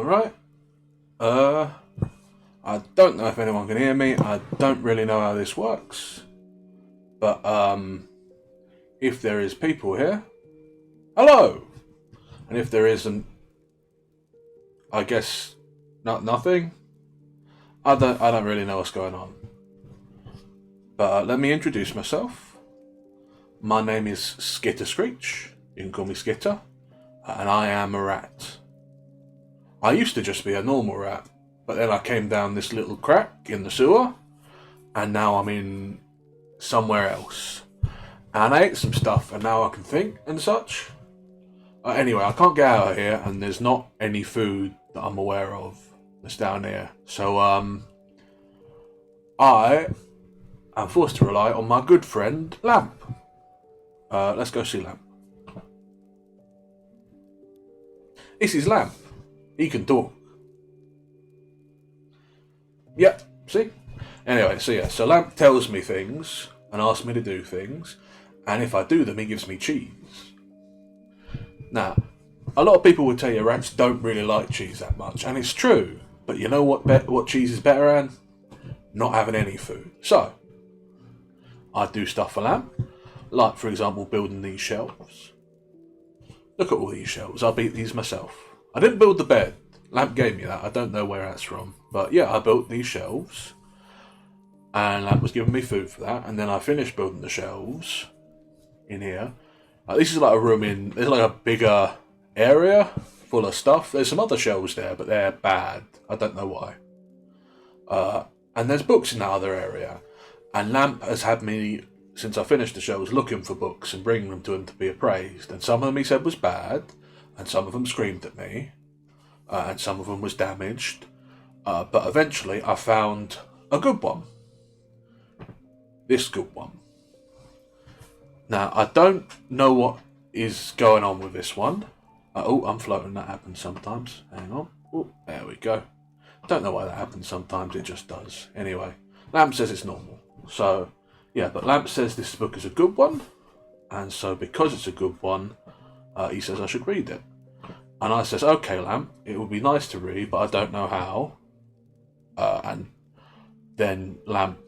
Alright. I don't know if anyone can hear me. I don't really know how this works. But, if there is people here, hello! And if there isn't, I guess, nothing. I don't really know what's going on. But let me introduce myself. My name is SkitterSkreetch. You can call me Skitter. And I am a rat. I used to just be a normal rat, but then I came down this little crack in the sewer, and now I'm in somewhere else. And I ate some stuff, and now I can think and such. Anyway, I can't get out of here, and there's not any food that I'm aware of that's down here. So, I am forced to rely on my good friend, Lamp. Let's go see Lamp. This is Lamp. He can talk. Yep, see? Anyway, so Lamp tells me things and asks me to do things, and if I do them, he gives me cheese. Now, a lot of people would tell you rats don't really like cheese that much, and it's true, but you know what cheese is better than? Not having any food. So, I do stuff for Lamp, like, for example, building these shelves. Look at all these shelves. I beat these myself. I didn't build the bed. Lamp gave me that. I don't know where that's from. But yeah, I built these shelves. And Lamp was giving me food for that. And then I finished building the shelves in here. This is like a room in... There's like a bigger area full of stuff. There's some other shelves there, but they're bad. I don't know why. And there's books in that other area. And Lamp has had me, since I finished the shelves, looking for books and bringing them to him to be appraised. And some of them he said was bad. And some of them screamed at me. And some of them was damaged. But eventually I found a good one. This good one. Now, I don't know what is going on with this one. Oh, I'm floating. That happens sometimes. Hang on. Oh, there we go. Don't know why that happens sometimes. It just does. Anyway, Lamp says it's normal. So, yeah, but Lamp says this book is a good one. And so because it's a good one, he says I should read it. And I says, okay, Lamp, it would be nice to read, but I don't know how. And then Lamp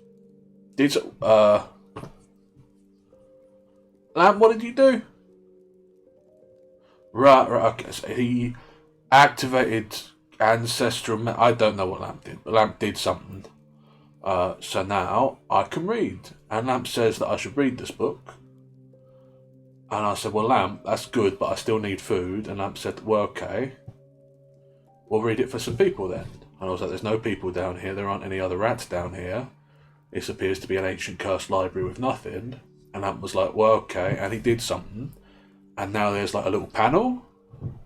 did... Lamp, what did you do? Right, okay. So he activated ancestral... I don't know what Lamp did, but Lamp did something. So now I can read. And Lamp says that I should read this book. And I said, well, Lamp, that's good, but I still need food. And Lamp said, well, okay. We'll read it for some people then. And I was like, there's no people down here. There aren't any other rats down here. This appears to be an ancient cursed library with nothing. And Lamp was like, well, okay. And he did something. And now there's like a little panel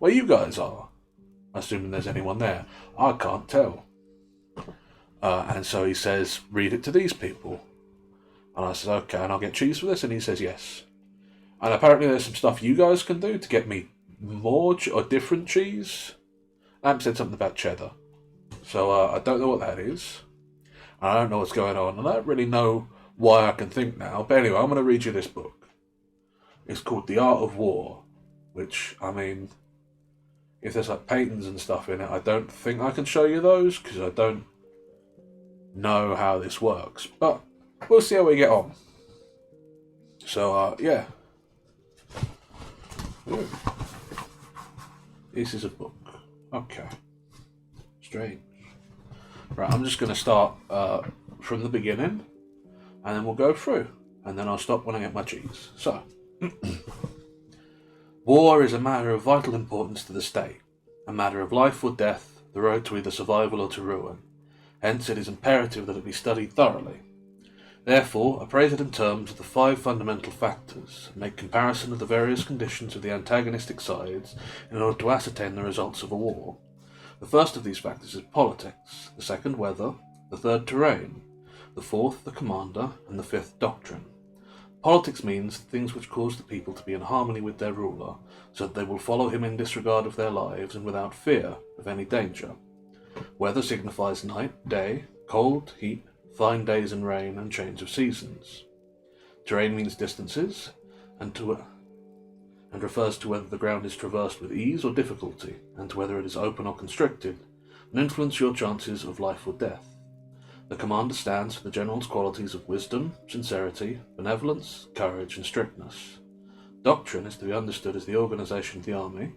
where you guys are. Assuming there's anyone there. I can't tell. And so he says, read it to these people. And I said, okay, and I'll get cheese for this? And he says, yes. And apparently there's some stuff you guys can do to get me more or different cheese. Lamp said something about cheddar. So I don't know what that is. I don't know what's going on. And I don't really know why I can think now. But anyway, I'm going to read you this book. It's called The Art of War. Which, I mean, if there's like paintings and stuff in it, I don't think I can show you those. Because I don't know how this works. But we'll see how we get on. So, yeah. Ooh. This is a book. Okay. Strange. Right, I'm just going to start from the beginning, and then we'll go through, and then I'll stop when I get my cheese. So, war is a matter of vital importance to the state, a matter of life or death, the road to either survival or to ruin. Hence, it is imperative that it be studied thoroughly. Therefore, appraise it in terms of the 5 fundamental factors, and make comparison of the various conditions of the antagonistic sides in order to ascertain the results of a war. The first of these factors is politics, the second weather, the third terrain, the fourth the commander, and the fifth doctrine. Politics means things which cause the people to be in harmony with their ruler, so that they will follow him in disregard of their lives and without fear of any danger. Weather signifies night, day, cold, heat, fine days and rain, and change of seasons. Terrain means distances, and and refers to whether the ground is traversed with ease or difficulty, and to whether it is open or constricted, and influence your chances of life or death. The commander stands for the general's qualities of wisdom, sincerity, benevolence, courage, and strictness. Doctrine is to be understood as the organisation of the army,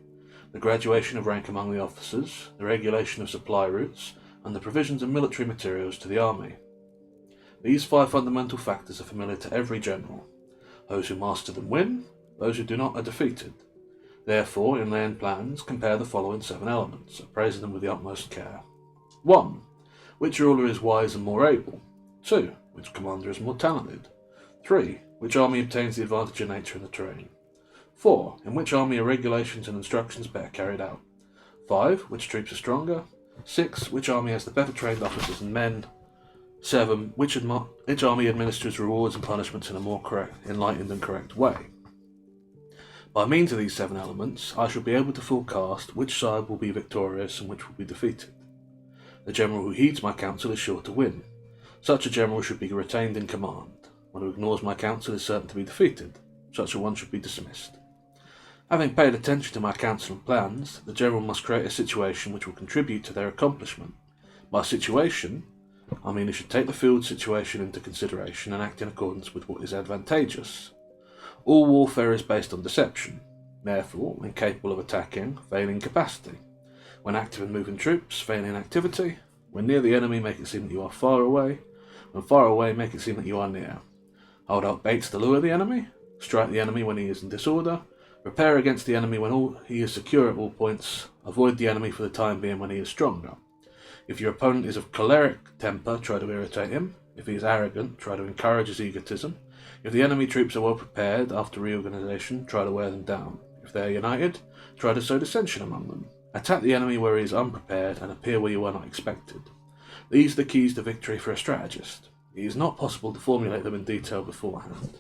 the graduation of rank among the officers, the regulation of supply routes, and the provisions of military materials to the army. These 5 fundamental factors are familiar to every general. Those who master them win, those who do not are defeated. Therefore, in laying plans, compare the following 7 elements, appraising them with the utmost care. 1. Which ruler is wise and more able? 2. Which commander is more talented? 3. Which army obtains the advantage of nature and the terrain? 4. In which army are regulations and instructions better carried out? 5. Which troops are stronger? 6. Which army has the better trained officers and men? 7. Which army administers rewards and punishments in a more enlightened and correct way? By means of these 7 elements, I shall be able to forecast which side will be victorious and which will be defeated. The general who heeds my counsel is sure to win. Such a general should be retained in command. One who ignores my counsel is certain to be defeated. Such a one should be dismissed. Having paid attention to my counsel and plans, the general must create a situation which will contribute to their accomplishment. By situation, I mean he should take the field situation into consideration and act in accordance with what is advantageous. All warfare is based on deception. Therefore, when capable of attacking, fail in capacity. When active in moving troops, fail in activity. When near the enemy, make it seem that you are far away. When far away, make it seem that you are near. Hold out baits to lure the enemy. Strike the enemy when he is in disorder. Prepare against the enemy when he is secure at all points. Avoid the enemy for the time being when he is stronger. If your opponent is of choleric temper, try to irritate him. If he is arrogant, try to encourage his egotism. If the enemy troops are well prepared after reorganization, try to wear them down. If they are united, try to sow dissension among them. Attack the enemy where he is unprepared and appear where you are not expected. These are the keys to victory for a strategist. It is not possible to formulate them in detail beforehand.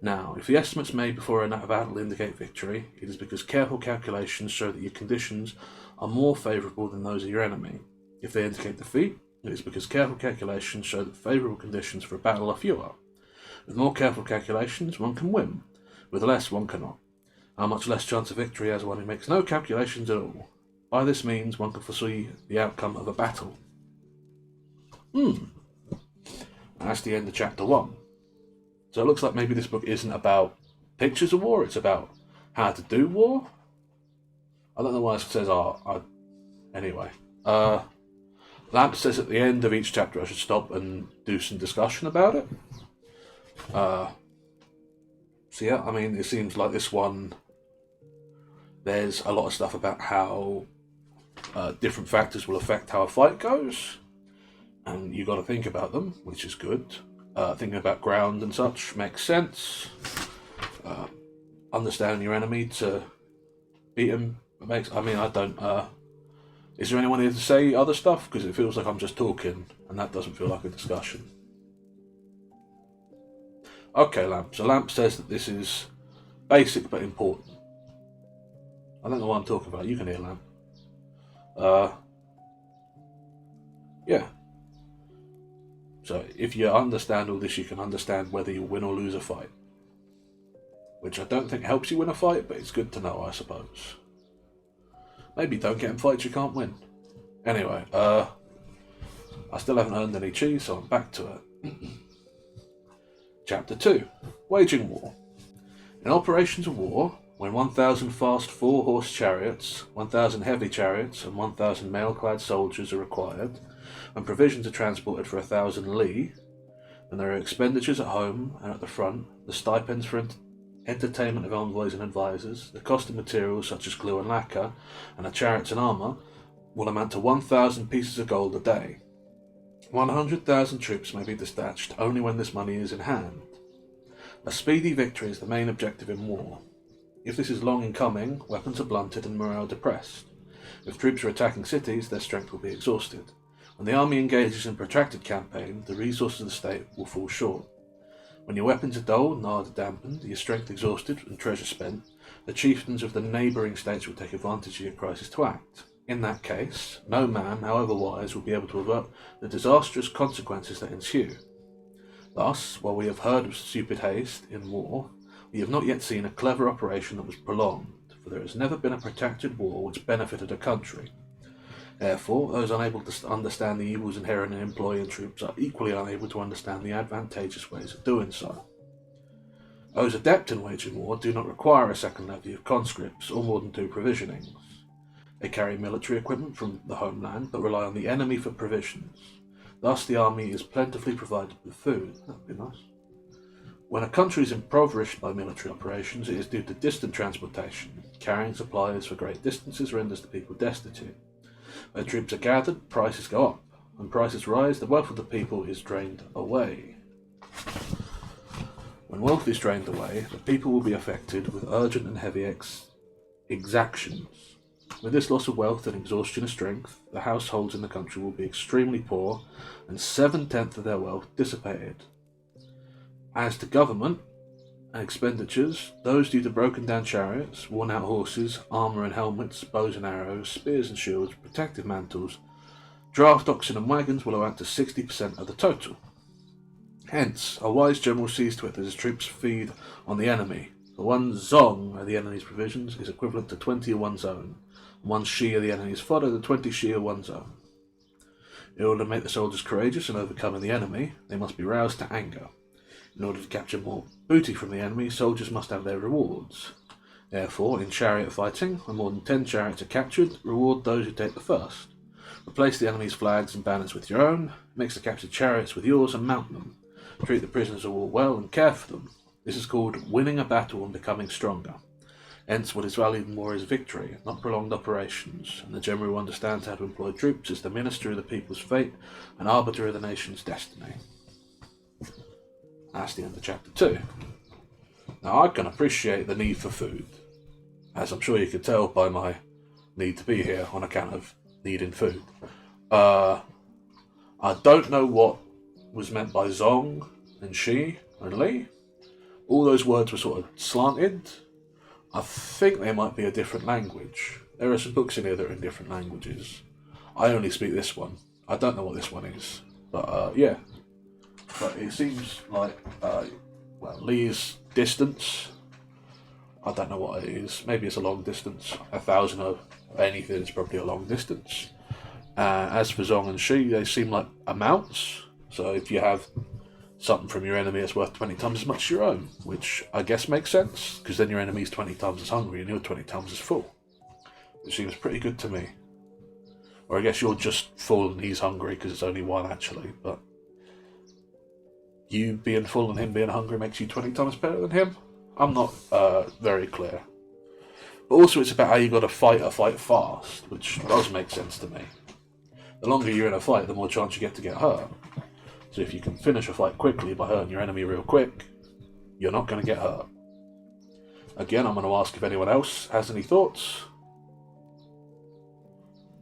Now, if the estimates made before a battle indicate victory, it is because careful calculations show that your conditions are more favourable than those of your enemy. If they indicate defeat, it is because careful calculations show that favourable conditions for a battle are fewer. With more careful calculations, one can win. With less, one cannot. How much less chance of victory has one who makes no calculations at all? By this means, one can foresee the outcome of a battle. That's the end of chapter 1. So it looks like maybe this book isn't about pictures of war, it's about how to do war. I don't know why it says anyway. Lamp says at the end of each chapter I should stop and do some discussion about it. So yeah, I mean, it seems like this one, there's a lot of stuff about how different factors will affect how a fight goes, and you got to think about them, which is good. Thinking about ground and such makes sense. Understanding your enemy to beat him makes. I mean, I don't. Is there anyone here to say other stuff? Because it feels like I'm just talking, and that doesn't feel like a discussion. Okay, Lamp. So Lamp says that this is basic but important. I don't know what I'm talking about. You can hear Lamp. Yeah. So if you understand all this, you can understand whether you win or lose a fight. Which I don't think helps you win a fight, but it's good to know, I suppose. Maybe don't get in fights you can't win. Anyway, I still haven't earned any cheese, so I'm back to it. Chapter 2. Waging War. In operations of war, when 1,000 fast 4-horse chariots, 1,000 heavy chariots, and 1,000 mail-clad soldiers are required, when provisions are transported for 1,000 li, when there are expenditures at home and at the front, the stipends for entertainment of envoys and advisors, the cost of materials such as glue and lacquer, and the chariots and armour, will amount to 1,000 pieces of gold a day. 100,000 troops may be dispatched only when this money is in hand. A speedy victory is the main objective in war. If this is long in coming, weapons are blunted and morale depressed. If troops are attacking cities, their strength will be exhausted. When the army engages in a protracted campaign, the resources of the state will fall short. When your weapons are dull and ardor dampened, your strength exhausted and treasure spent, the chieftains of the neighbouring states will take advantage of your crisis to act. In that case, no man, however wise, will be able to avert the disastrous consequences that ensue. Thus, while we have heard of stupid haste in war, You have not yet seen a clever operation that was prolonged, for there has never been a protracted war which benefited a country. Therefore, those unable to understand the evils inherent in employing troops are equally unable to understand the advantageous ways of doing so. Those adept in waging war do not require a second levy of conscripts or more than 2 provisionings. They carry military equipment from the homeland, but rely on the enemy for provisions. Thus, the army is plentifully provided with food. That'd be nice. When a country is impoverished by military operations, it is due to distant transportation. Carrying supplies for great distances renders the people destitute. Where troops are gathered, prices go up. When prices rise, the wealth of the people is drained away. When wealth is drained away, the people will be affected with urgent and heavy exactions. With this loss of wealth and exhaustion of strength, the households in the country will be extremely poor, and 7/10 of their wealth dissipated. As to government and expenditures, those due to broken down chariots, worn out horses, armour and helmets, bows and arrows, spears and shields, protective mantles, draft oxen and wagons will amount to 60% of the total. Hence, a wise general sees to it that his troops feed on the enemy. For 1 zong of the enemy's provisions is equivalent to 20 of one's own, and 1 shi of the enemy's fodder to 20 shi of one's own. In order to make the soldiers courageous and overcoming the enemy, they must be roused to anger. In order to capture more booty from the enemy, soldiers must have their rewards. Therefore, in chariot fighting, when more than 10 chariots are captured, reward those who take the first. Replace the enemy's flags and banners with your own, mix the captured chariots with yours and mount them. Treat the prisoners of war well and care for them. This is called winning a battle and becoming stronger. Hence, what is valued more is victory, not prolonged operations, and the general who understands how to employ troops is the minister of the people's fate and arbiter of the nation's destiny. That's the end of chapter 2. Now, I can appreciate the need for food, as I'm sure you could tell by my need to be here on account of needing food. I don't know what was meant by zong and shi and li. All those words were sort of slanted. I think they might be a different language. There are some books in here that are in different languages. I only speak this one. I don't know what this one is. But yeah. But it seems like, Li's distance. I don't know what it is. Maybe it's a long distance. 1,000 of anything is probably a long distance. As for zong and shi, they seem like amounts. So if you have something from your enemy that's worth 20 times as much as your own, which I guess makes sense, because then your enemy's 20 times as hungry and you're 20 times as full. Which seems pretty good to me. Or I guess you're just full and he's hungry because it's only 1 actually, but you being full and him being hungry makes you 20 times better than him? I'm not very clear. But also it's about how you got to fight a fight fast, which does make sense to me. The longer you're in a fight, the more chance you get to get hurt. So if you can finish a fight quickly by hurting your enemy real quick, you're not going to get hurt. Again, I'm going to ask if anyone else has any thoughts.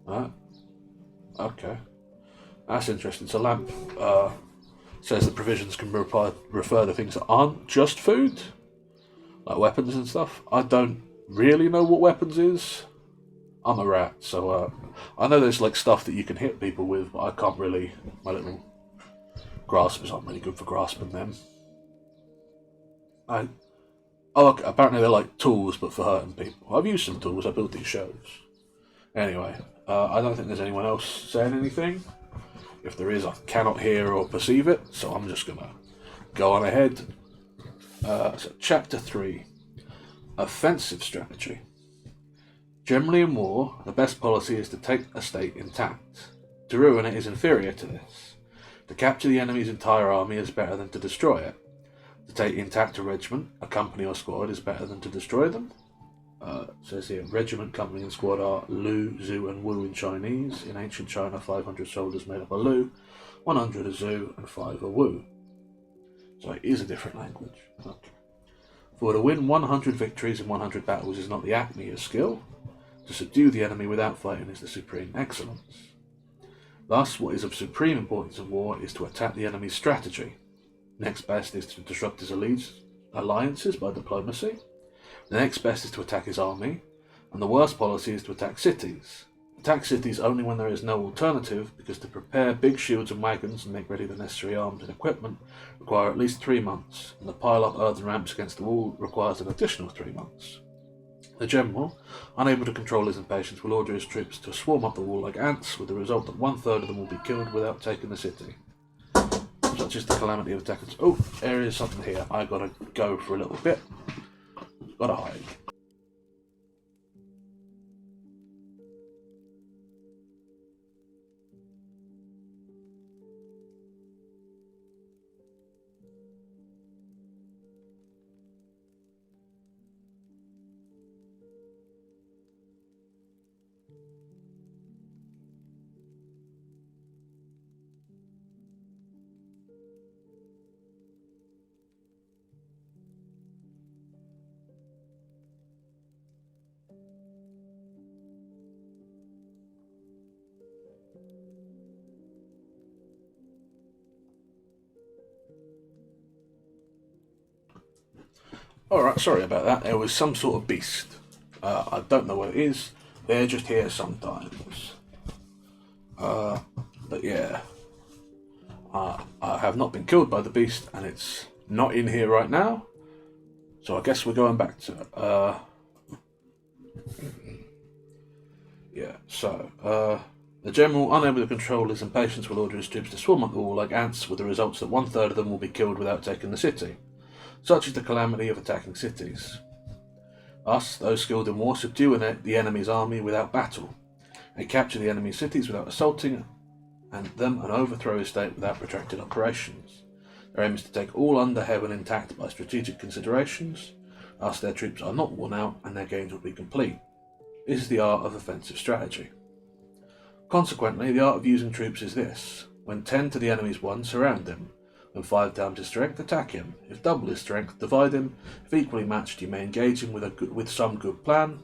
Alright. Okay. That's interesting. So Lamp says that provisions can refer to things that aren't just food, like weapons and stuff. I don't really know what weapons is. I'm a rat, so I know there's like stuff that you can hit people with, but I can't really. My little graspers aren't really good for grasping them. Okay, apparently they're like tools, but for hurting people. I've used some tools. I built these shows. Anyway, I don't think there's anyone else saying anything. If there is, I cannot hear or perceive it, so I'm just gonna go on ahead. So chapter 3, offensive strategy. Generally in war, the best policy is to take a state intact. To ruin it is inferior to this. To capture the enemy's entire army is better than to destroy it. To take intact a regiment, a company or squad is better than to destroy them. It says here, regiment, company and squad are Lu, Zhu and Wu in Chinese. In ancient China, 500 soldiers made up a Lu, 100 are Zhu and 5 are Wu. So it is a different language. Okay. For to win 100 victories in 100 battles is not the acme of skill. To subdue the enemy without fighting is the supreme excellence. Thus, what is of supreme importance in war is to attack the enemy's strategy. Next best is to disrupt his alliances by diplomacy. The next best is to attack his army. And the worst policy is to attack cities. Attack cities only when there is no alternative, because to prepare big shields and wagons and make ready the necessary arms and equipment require at least 3 months, and to pile up earthen ramps against the wall requires an additional 3 months. The general, unable to control his impatience, will order his troops to swarm up the wall like ants, with the result that 1/3 of them will be killed without taking the city. Such is the calamity of attackers. Oh, there is something here. I gotta go for a little bit. Gotta hide. Alright, sorry about that. There was some sort of beast. I don't know what it is. They're just here sometimes. But yeah. I have not been killed by the beast, and it's not in here right now. So I guess we're going back to it. Yeah, so, the general, unable to control his impatience, will order his troops to swarm up the wall like ants, with the results that 1/3 of them will be killed without taking the city. Such is the calamity of attacking cities. Us, those skilled in war, subdue the enemy's army without battle. They capture the enemy's cities without assaulting them and overthrow his state without protracted operations. Their aim is to take all under heaven intact by strategic considerations. Thus their troops are not worn out and their gains will be complete. This is the art of offensive strategy. Consequently, the art of using troops is this. When 10 to the enemy's 1, surround him. When 5 times his strength, attack him. If double his strength, divide him. If equally matched, you may engage him with some good plan.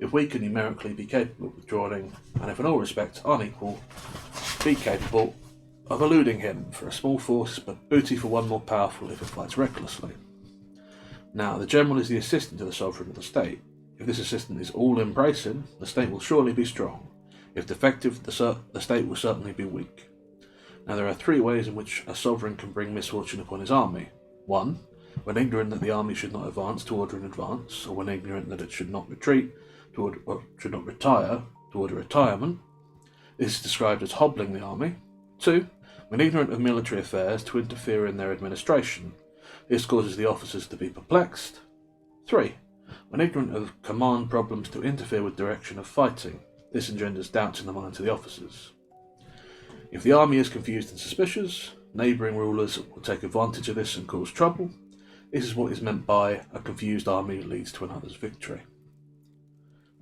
If weak and numerically, be capable of withdrawing, and if in all respects unequal, be capable of eluding him for a small force, but booty for one more powerful if it fights recklessly. Now, the general is the assistant to the sovereign of the state. If this assistant is all-embracing, the state will surely be strong. If defective, the state will certainly be weak. Now, there are 3 ways in which a sovereign can bring misfortune upon his army. 1. When ignorant that the army should not advance, to order an advance, or when ignorant that it should not retreat, should not retire, to order retirement. This is described as hobbling the army. 2. When ignorant of military affairs, to interfere in their administration. This causes the officers to be perplexed. 3. When ignorant of command problems, to interfere with direction of fighting. This engenders doubts in the minds of the officers. If the army is confused and suspicious, neighbouring rulers will take advantage of this and cause trouble. This is what is meant by a confused army leads to another's victory.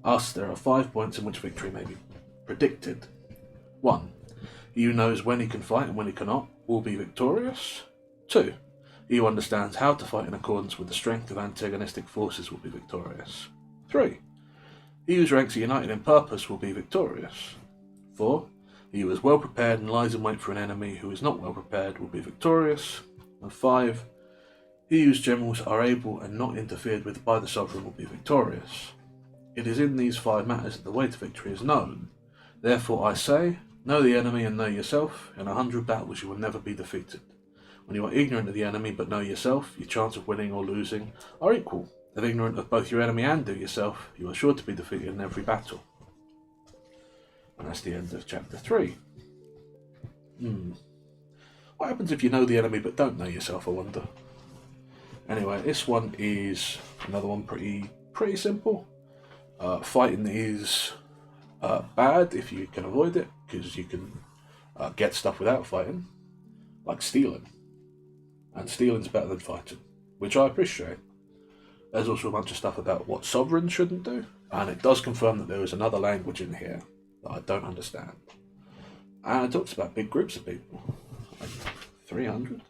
Thus, there are 5 points in which victory may be predicted. 1. He who knows when he can fight and when he cannot will be victorious. 2. He who understands how to fight in accordance with the strength of antagonistic forces will be victorious. 3. He whose ranks are united in purpose will be victorious. 4. He who is well prepared and lies in wait for an enemy who is not well prepared will be victorious. And 5. He whose generals are able and not interfered with by the sovereign will be victorious. It is in these 5 matters that the way to victory is known. Therefore I say, know the enemy and know yourself. In 100 battles you will never be defeated. When you are ignorant of the enemy but know yourself, your chance of winning or losing are equal. If ignorant of both your enemy and yourself, you are sure to be defeated in every battle. And that's the end of chapter 3. What happens if you know the enemy but don't know yourself, I wonder? Anyway, this one is another one pretty simple. Fighting is bad if you can avoid it, because you can get stuff without fighting, like stealing. And stealing's better than fighting, which I appreciate. There's also a bunch of stuff about what sovereigns shouldn't do, and it does confirm that there is another language in here that I don't understand. And it talks about big groups of people, like 300.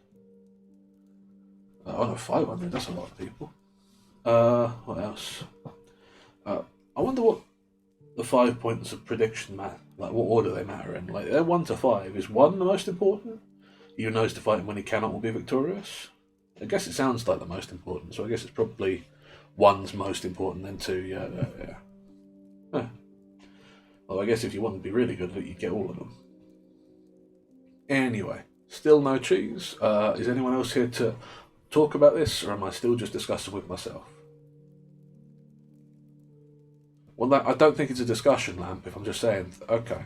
Oh no, 500, that's a lot of people. What else? I wonder what the 5 points of prediction matter, like what order they matter in. Like they're 1 to 5. Is 1 the most important? He who knows to fight when he cannot will be victorious. I guess it sounds like the most important, so I guess it's probably 1's most important, then 2, yeah. Well, I guess if you want to be really good at it, you get all of them. Anyway, still no cheese. Is anyone else here to talk about this, or am I still just discussing with myself? Well, I don't think it's a discussion, Lamp, if I'm just saying. Okay.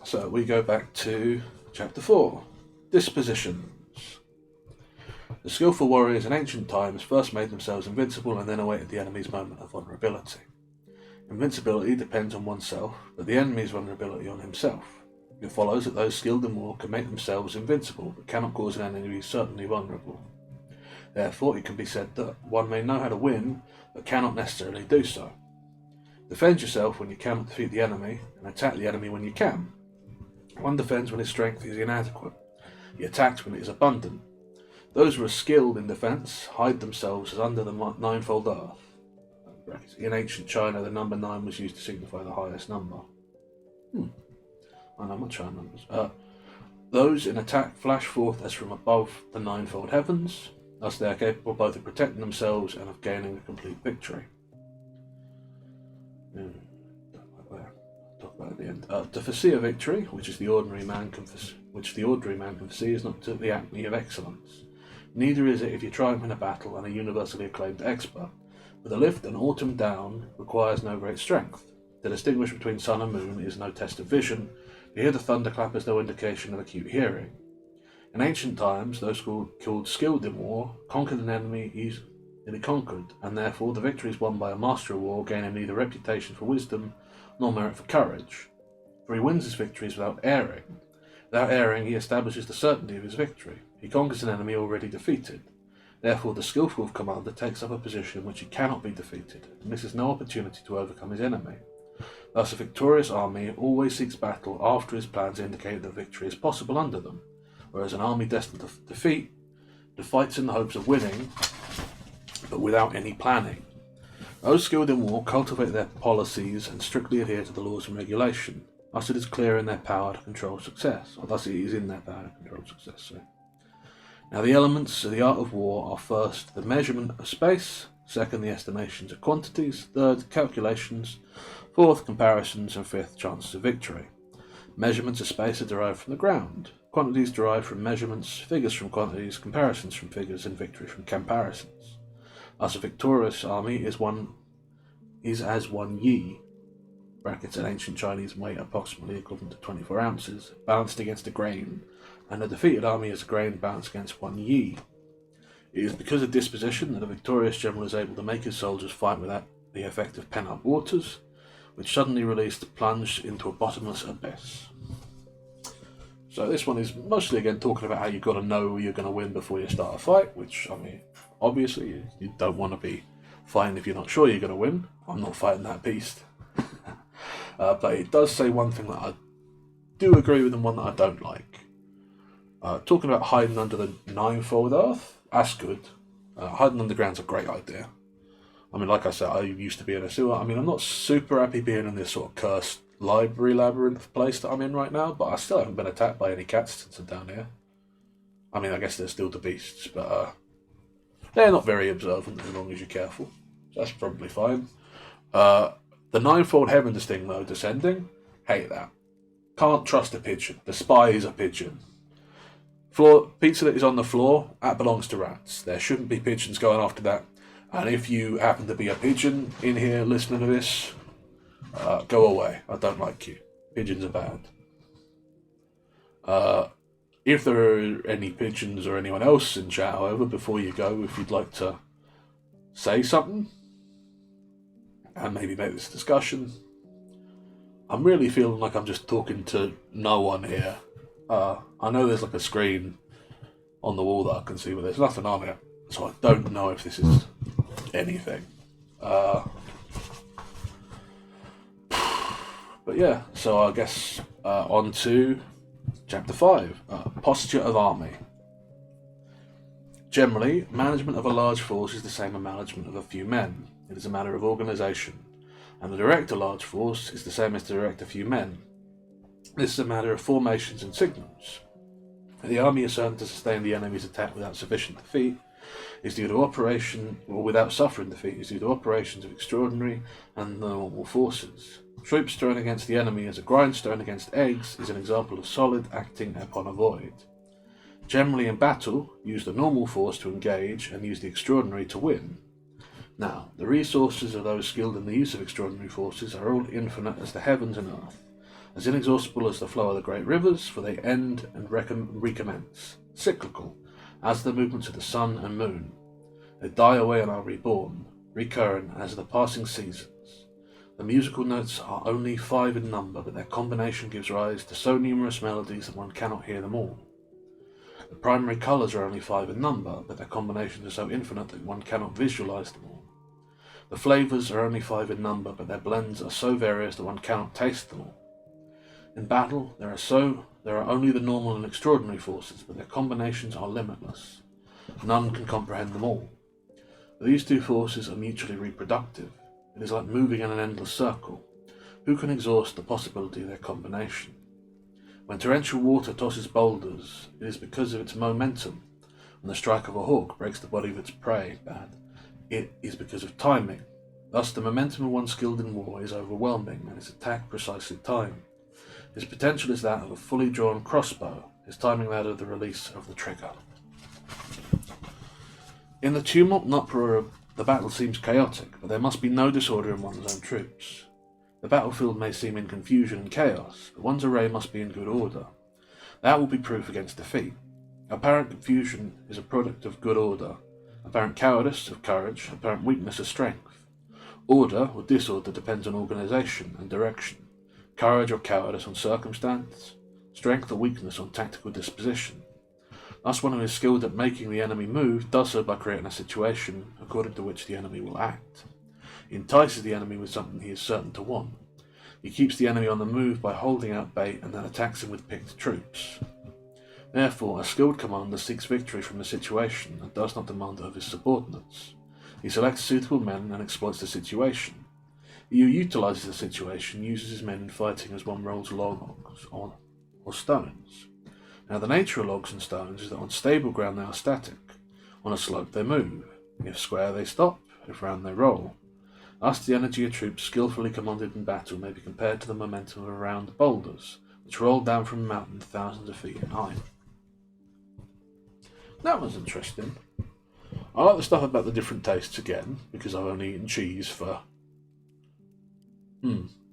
So we go back to chapter 4. Dispositions. The skillful warriors in ancient times first made themselves invincible and then awaited the enemy's moment of vulnerability. Invincibility depends on oneself, but the enemy's vulnerability on himself. It follows that those skilled in war can make themselves invincible, but cannot cause an enemy to be certainly vulnerable. Therefore, it can be said that one may know how to win, but cannot necessarily do so. Defend yourself when you cannot defeat the enemy, and attack the enemy when you can. One defends when his strength is inadequate. He attacks when it is abundant. Those who are skilled in defence hide themselves as under the ninefold earth. In ancient China, the number 9 was used to signify the highest number. I know my China numbers. Those in attack flash forth as from above the ninefold heavens, thus they are capable both of protecting themselves and of gaining a complete victory. Talk about it at the end. To foresee a victory, which the ordinary man can foresee, is not to the acme of excellence. Neither is it if you triumph in a battle and are universally acclaimed expert. For the lift and autumn down requires no great strength. To distinguish between sun and moon is no test of vision. To hear the thunderclap is no indication of acute hearing. In ancient times, those called skilled in war conquered an enemy easily conquered, and therefore the victories won by a master of war gain him neither reputation for wisdom nor merit for courage. For he wins his victories without erring. Without erring, he establishes the certainty of his victory. He conquers an enemy already defeated. Therefore, the skillful commander takes up a position in which he cannot be defeated, and misses no opportunity to overcome his enemy. Thus, a victorious army always seeks battle after his plans indicate that victory is possible under them, whereas an army destined to defeat fights in the hopes of winning, but without any planning. Those skilled in war cultivate their policies and strictly adhere to the laws and regulation. Thus it is clear in their power to control success, or thus it is in their power to control success. Now the elements of the art of war are first the measurement of space, second the estimations of quantities, third calculations, fourth comparisons, and fifth chances of victory. Measurements of space are derived from the ground, quantities derived from measurements, figures from quantities, comparisons from figures, and victory from comparisons. Thus a victorious army is as one yi, brackets an ancient Chinese weight approximately equivalent to 24 ounces, balanced against a grain, and a defeated army is a grain balanced against one yi. It is because of disposition that a victorious general is able to make his soldiers fight without the effect of pent-up waters, which suddenly released plunge into a bottomless abyss. So this one is mostly again talking about how you've got to know you're going to win before you start a fight, which, I mean, obviously you don't want to be fighting if you're not sure you're going to win. I'm not fighting that beast. But it does say one thing that I do agree with and one that I don't like. Talking about hiding under the ninefold earth, that's good. Hiding underground's a great idea. I mean, like I said, I used to be in a sewer. I mean, I'm not super happy being in this sort of cursed library labyrinth place that I'm in right now, but I still haven't been attacked by any cats since I'm down here. I mean, I guess they're still the beasts, but they're not very observant as long as you're careful. So that's probably fine. The ninefold heavens thing, though, descending, hate that. Can't trust a pigeon. Despise a pigeon. Pizza that is on the floor, that belongs to rats. There shouldn't be pigeons going after that. And if you happen to be a pigeon in here listening to this, go away. I don't like you. Pigeons are bad. If there are any pigeons or anyone else in chat, however, before you go, if you'd like to say something and maybe make this discussion, I'm really feeling like I'm just talking to no one here. I know there's like a screen on the wall that I can see, but there's nothing on it, so I don't know if this is anything. But yeah, so I guess on to Chapter 5, Posture of Army. Generally, management of a large force is the same as management of a few men. It is a matter of organisation, and to direct a large force is the same as to direct a few men. This is a matter of formations and signals. The army is certain to sustain the enemy's attack without sufficient defeat, is due to operation, or without suffering defeat, is due to operations of extraordinary and normal forces. Troops thrown against the enemy as a grindstone against eggs is an example of solid acting upon a void. Generally in battle, use the normal force to engage and use the extraordinary to win. Now, the resources of those skilled in the use of extraordinary forces are all infinite as the heavens and earth, as inexhaustible as the flow of the great rivers, for they end and recommence, cyclical, as the movements of the sun and moon. They die away and are reborn, recurrent as the passing seasons. The musical notes are only 5 in number, but their combination gives rise to so numerous melodies that one cannot hear them all. The primary colours are only 5 in number, but their combinations are so infinite that one cannot visualize them all. The flavours are only 5 in number, but their blends are so various that one cannot taste them all. In battle, there are only the normal and extraordinary forces, but their combinations are limitless. None can comprehend them all. But these two forces are mutually reproductive. It is like moving in an endless circle. Who can exhaust the possibility of their combination? When torrential water tosses boulders, it is because of its momentum. When the strike of a hawk breaks the body of its prey, it is because of timing. Thus, the momentum of one skilled in war is overwhelming, and its attack precisely timed. His potential is that of a fully drawn crossbow, his timing that of the release of the trigger. In the tumult and uproar, the battle seems chaotic, but there must be no disorder in one's own troops. The battlefield may seem in confusion and chaos, but one's array must be in good order. That will be proof against defeat. Apparent confusion is a product of good order, apparent cowardice of courage, apparent weakness of strength. Order or disorder depends on organisation and direction. Courage or cowardice on circumstance, strength or weakness on tactical disposition. Thus, one who is skilled at making the enemy move does so by creating a situation according to which the enemy will act. He entices the enemy with something he is certain to want. He keeps the enemy on the move by holding out bait and then attacks him with picked troops. Therefore, a skilled commander seeks victory from the situation and does not demand it of his subordinates. He selects suitable men and exploits the situation. He who utilises the situation uses his men in fighting as one rolls logs or stones. Now, the nature of logs and stones is that on stable ground they are static. On a slope they move. If square they stop, if round they roll. Thus, the energy of troops skillfully commanded in battle may be compared to the momentum of round boulders, which roll down from a mountain thousands of feet in height. That was interesting. I like the stuff about the different tastes again, because I've only eaten cheese for...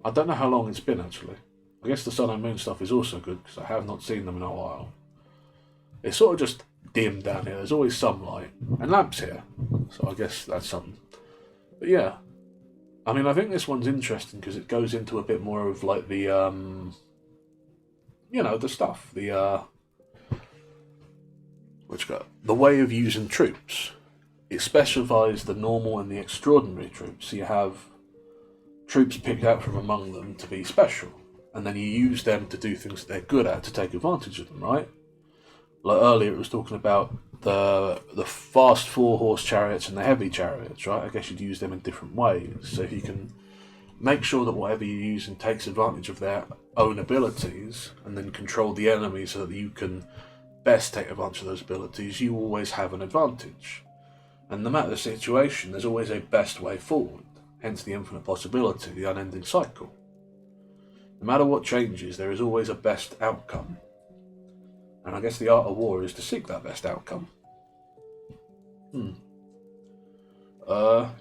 I don't know how long it's been, actually. I guess the sun and moon stuff is also good, because I have not seen them in a while. It's sort of just dim down here. There's always some light. And lamps here. So I guess that's something. But yeah. I mean, I think this one's interesting because it goes into a bit more of like the, the stuff. The way of using troops. It specifies the normal and the extraordinary troops. So you have troops picked out from among them to be special. And then you use them to do things that they're good at to take advantage of them, right? Like earlier it was talking about the fast 4-horse chariots and the heavy chariots, right? I guess you'd use them in different ways. So if you can make sure that whatever you're using takes advantage of their own abilities and then control the enemy so that you can best take advantage of those abilities, you always have an advantage. And no matter the situation, there's always a best way forward, hence the infinite possibility, the unending cycle. No matter what changes, there is always a best outcome. And I guess the art of war is to seek that best outcome.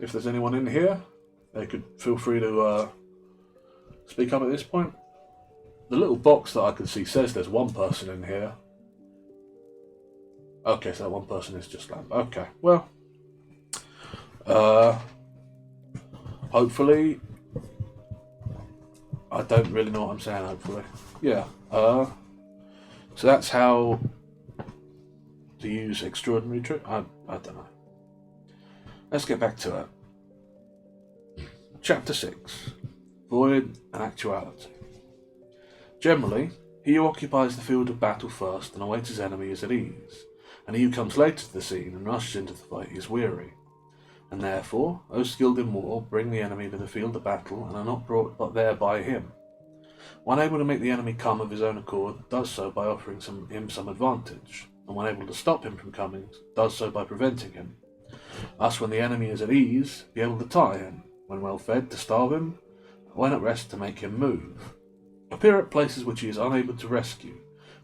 If there's anyone in here, they could feel free to speak up at this point. The little box that I can see says there's one person in here. Okay, so that one person is just Lamb. Okay, well, hopefully, I don't really know what I'm saying, hopefully. Yeah, so that's how to use extraordinary trick. I don't know. Let's get back to it. Chapter 6. Void and Actuality. Generally, he who occupies the field of battle first and awaits his enemy is at ease, and he who comes later to the scene and rushes into the fight is weary. And therefore, those skilled in war bring the enemy to the field of battle and are not brought but there by him. One able to make the enemy come of his own accord does so by offering him some advantage. and when able to stop him from coming, does so by preventing him. Thus, when the enemy is at ease, be able to tie him, when well fed, to starve him, when at rest, to make him move. Appear at places which he is unable to rescue,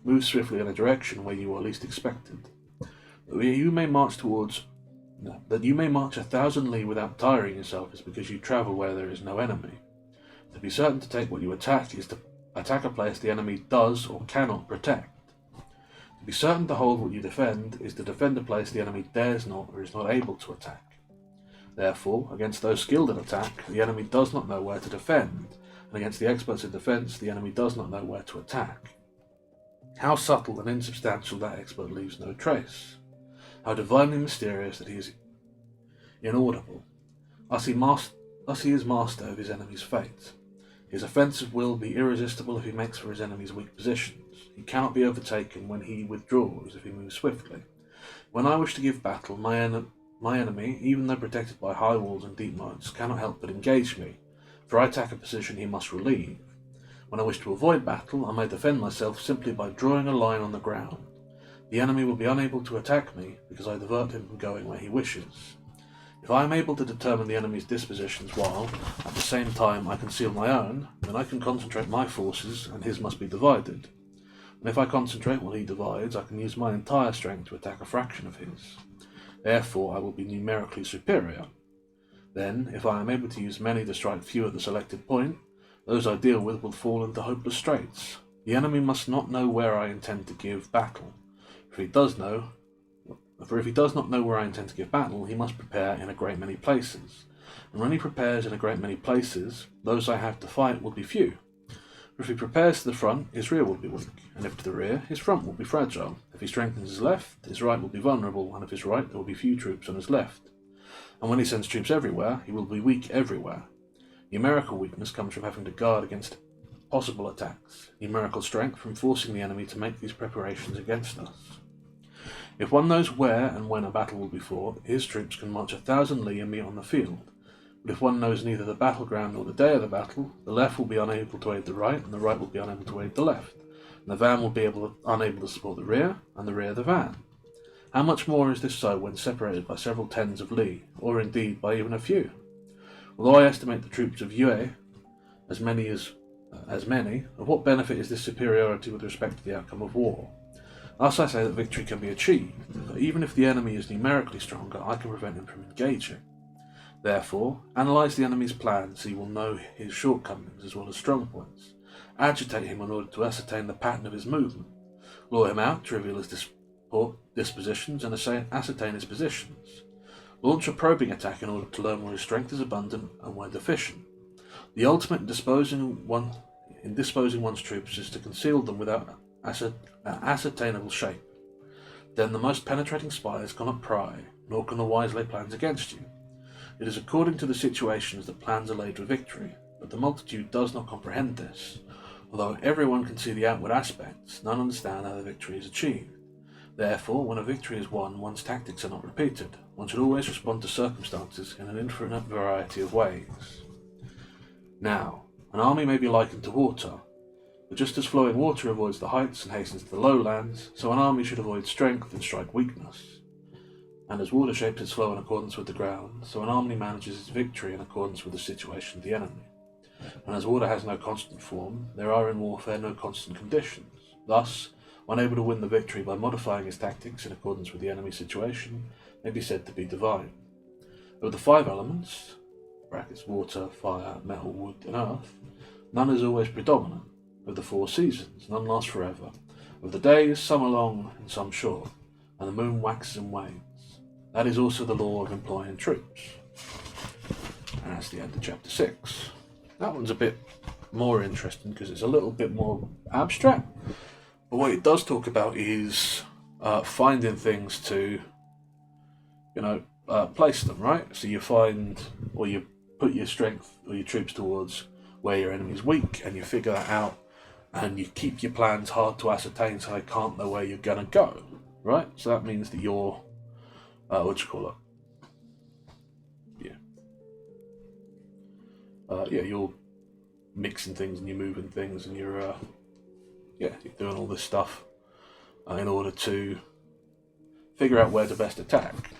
move swiftly in a direction where you are least expected. That you may march 1,000 li without tiring yourself is because you travel where there is no enemy. To be certain to take what you attack is to attack a place the enemy does or cannot protect. To be certain to hold what you defend is to defend a place the enemy dares not or is not able to attack. Therefore, against those skilled in attack, the enemy does not know where to defend, and against the experts in defence, the enemy does not know where to attack. How subtle and insubstantial that expert leaves no trace. How divinely mysterious that he is inaudible. Thus he is master of his enemy's fate. His offensive will be irresistible if he makes for his enemy's weak positions. He cannot be overtaken when he withdraws if he moves swiftly. When I wish to give battle, my enemy, even though protected by high walls and deep moats, cannot help but engage me, for I attack a position he must relieve. When I wish to avoid battle, I may defend myself simply by drawing a line on the ground. The enemy will be unable to attack me because I divert him from going where he wishes. If I am able to determine the enemy's dispositions while, at the same time, I conceal my own, then I can concentrate my forces and his must be divided. And if I concentrate while he divides, I can use my entire strength to attack a fraction of his. Therefore, I will be numerically superior. Then, if I am able to use many to strike few at the selected point, those I deal with will fall into hopeless straits. The enemy must not know where I intend to give battle. For if he does not know where I intend to give battle, he must prepare in a great many places. And when he prepares in a great many places, those I have to fight will be few. For if he prepares to the front, his rear will be weak, and if to the rear, his front will be fragile. If he strengthens his left, his right will be vulnerable, and if his right, there will be few troops on his left. And when he sends troops everywhere, he will be weak everywhere. Numerical weakness comes from having to guard against possible attacks. Numerical strength from forcing the enemy to make these preparations against us. If one knows where and when a battle will be fought, his troops can march 1,000 li and meet on the field. But if one knows neither the battleground nor the day of the battle, the left will be unable to aid the right, and the right will be unable to aid the left. And the van will be unable to support the rear, and the rear the van. How much more is this so when separated by several tens of li, or indeed by even a few? Although I estimate the troops of Yue as many, of what benefit is this superiority with respect to the outcome of war? Thus I say that victory can be achieved, but even if the enemy is numerically stronger, I can prevent him from engaging. Therefore, analyse the enemy's plans so you will know his shortcomings as well as strong points. Agitate him in order to ascertain the pattern of his movement. Lure him out to reveal his dispositions and ascertain his positions. Launch a probing attack in order to learn where his strength is abundant and where deficient. The ultimate in disposing one's troops is to conceal them without ascertainable shape. Then the most penetrating spies cannot pry, nor can the wise lay plans against you. It is according to the situations that plans are laid for victory, but the multitude does not comprehend this. Although everyone can see the outward aspects, none understand how the victory is achieved. Therefore, when a victory is won, one's tactics are not repeated. One should always respond to circumstances in an infinite variety of ways. Now, an army may be likened to water, but just as flowing water avoids the heights and hastens to the lowlands, so an army should avoid strength and strike weakness. And as water shapes its flow in accordance with the ground, so an army manages its victory in accordance with the situation of the enemy. And as water has no constant form, there are in warfare no constant conditions. Thus, one able to win the victory by modifying his tactics in accordance with the enemy's situation may be said to be divine. Of the 5 elements, water, fire, metal, wood, and earth, none is always predominant. Of the 4 seasons, none last forever. Of the days, some are long and some short, and the moon waxes and wanes. That is also the law of employing troops. And that's the end of chapter 6. That one's a bit more interesting because it's a little bit more abstract. But what it does talk about is finding things to, place them, right? So you find, or you put your strength or your troops towards where your enemy's weak, and you figure that out, and you keep your plans hard to ascertain so they can't know where you're going to go, right? So that means that you're, you're mixing things and you're moving things and you're doing all this stuff in order to figure out where to best attack,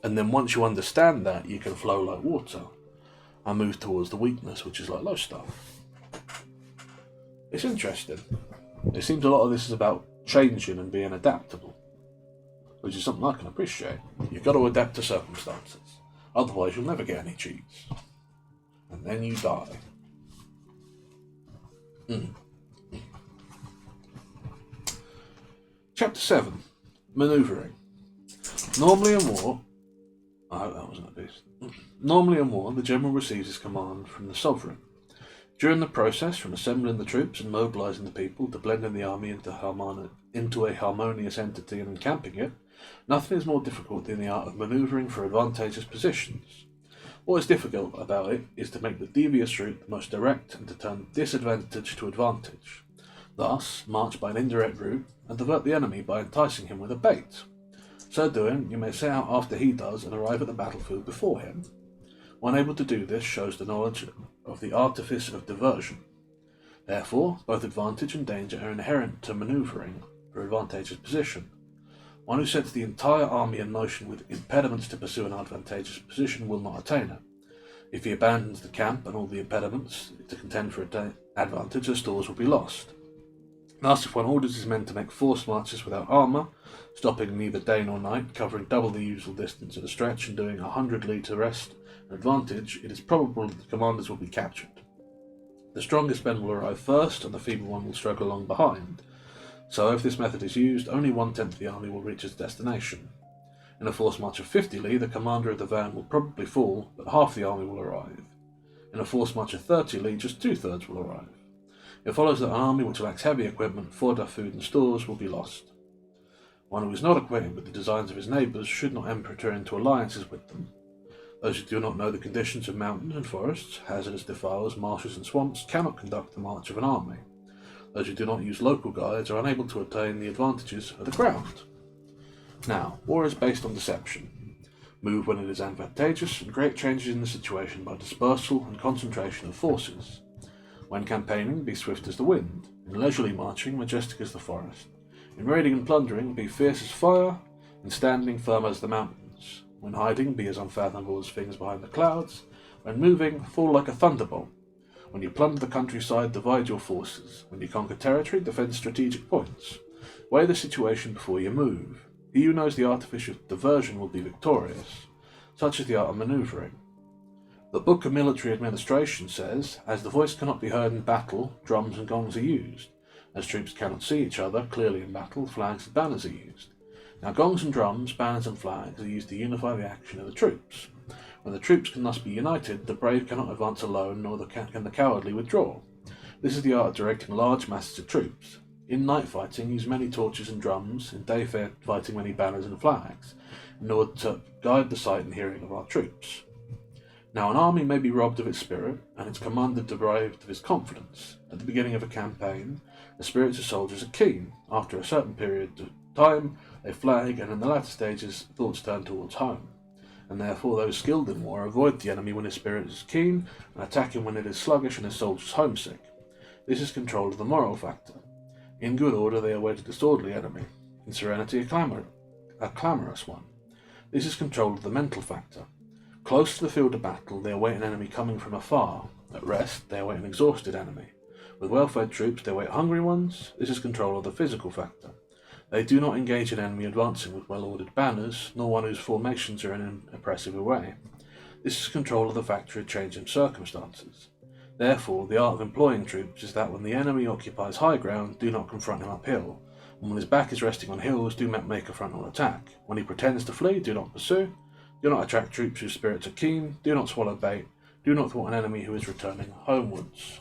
and then once you understand that, you can flow like water and move towards the weakness, which is like low stuff. It's interesting. It seems a lot of this is about changing and being adaptable, which is something I can appreciate. You've got to adapt to circumstances, otherwise you'll never get any cheats, and then you die. Chapter 7. Manoeuvring. Normally in war, I hope that wasn't a beast. Normally in war, the general receives his command from the sovereign. During the process, from assembling the troops and mobilising the people to blending the army into a harmonious entity and encamping it, nothing is more difficult than the art of manoeuvring for advantageous positions. What is difficult about it is to make the devious route the most direct and to turn disadvantage to advantage. Thus, march by an indirect route and divert the enemy by enticing him with a bait. So doing, you may set out after he does and arrive at the battlefield before him. One able to do this shows the knowledge of the artifice of diversion. Therefore, both advantage and danger are inherent to manoeuvring for advantageous position. One who sets the entire army in motion with impediments to pursue an advantageous position will not attain it. If he abandons the camp and all the impediments to contend for advantage, the stores will be lost. Thus, if one orders his men to make forced marches without armour, stopping neither day nor night, covering double the usual distance at a stretch, and doing 100 li to rest and advantage, it is probable that the commanders will be captured. The strongest men will arrive first, and the feeble one will struggle along behind. So, if this method is used, only 1/10 of the army will reach its destination. In a forced march of 50 li, the commander of the van will probably fall, but half the army will arrive. In a forced march of 30 li, just 2/3 will arrive. It follows that an army which lacks heavy equipment, fodder, food and stores will be lost. One who is not acquainted with the designs of his neighbours should not enter into alliances with them. Those who do not know the conditions of mountains and forests, hazardous defiles, marshes and swamps cannot conduct the march of an army. Those who do not use local guides are unable to attain the advantages of the ground. Now, war is based on deception. Move when it is advantageous and create changes in the situation by dispersal and concentration of forces. When campaigning, be swift as the wind. In leisurely marching, majestic as the forest. In raiding and plundering, be fierce as fire. In standing, firm as the mountains. When hiding, be as unfathomable as things behind the clouds. When moving, fall like a thunderbolt. When you plunder the countryside, divide your forces. When you conquer territory, defend strategic points. Weigh the situation before you move. He who knows the artifice of diversion will be victorious. Such is the art of manoeuvring. The Book of Military Administration says, as the voice cannot be heard in battle, drums and gongs are used. As troops cannot see each other clearly in battle, flags and banners are used. Now gongs and drums, banners and flags are used to unify the action of the troops. When the troops can thus be united, the brave cannot advance alone, nor can the cowardly withdraw. This is the art of directing large masses of troops. In night fighting, use many torches and drums, in day fighting many banners and flags, in order to guide the sight and hearing of our troops. Now an army may be robbed of its spirit, and its commander deprived of his confidence. At the beginning of a campaign, the spirits of soldiers are keen. After a certain period of time, they flag, and in the latter stages, thoughts turn towards home. And therefore those skilled in war avoid the enemy when his spirit is keen, and attack him when it is sluggish and his soldiers homesick. This is control of the moral factor. In good order they await a disorderly enemy. In serenity a clamorous one. This is control of the mental factor. Close to the field of battle, they await an enemy coming from afar. At rest, they await an exhausted enemy. With well-fed troops, they await hungry ones. This is control of the physical factor. They do not engage an enemy advancing with well-ordered banners, nor one whose formations are in an oppressive array. This is control of the factor of changing circumstances. Therefore, the art of employing troops is that when the enemy occupies high ground, do not confront him uphill. And when his back is resting on hills, do not make a frontal attack. When he pretends to flee, do not pursue. Do not attract troops whose spirits are keen. Do not swallow bait. Do not thwart an enemy who is returning homewards.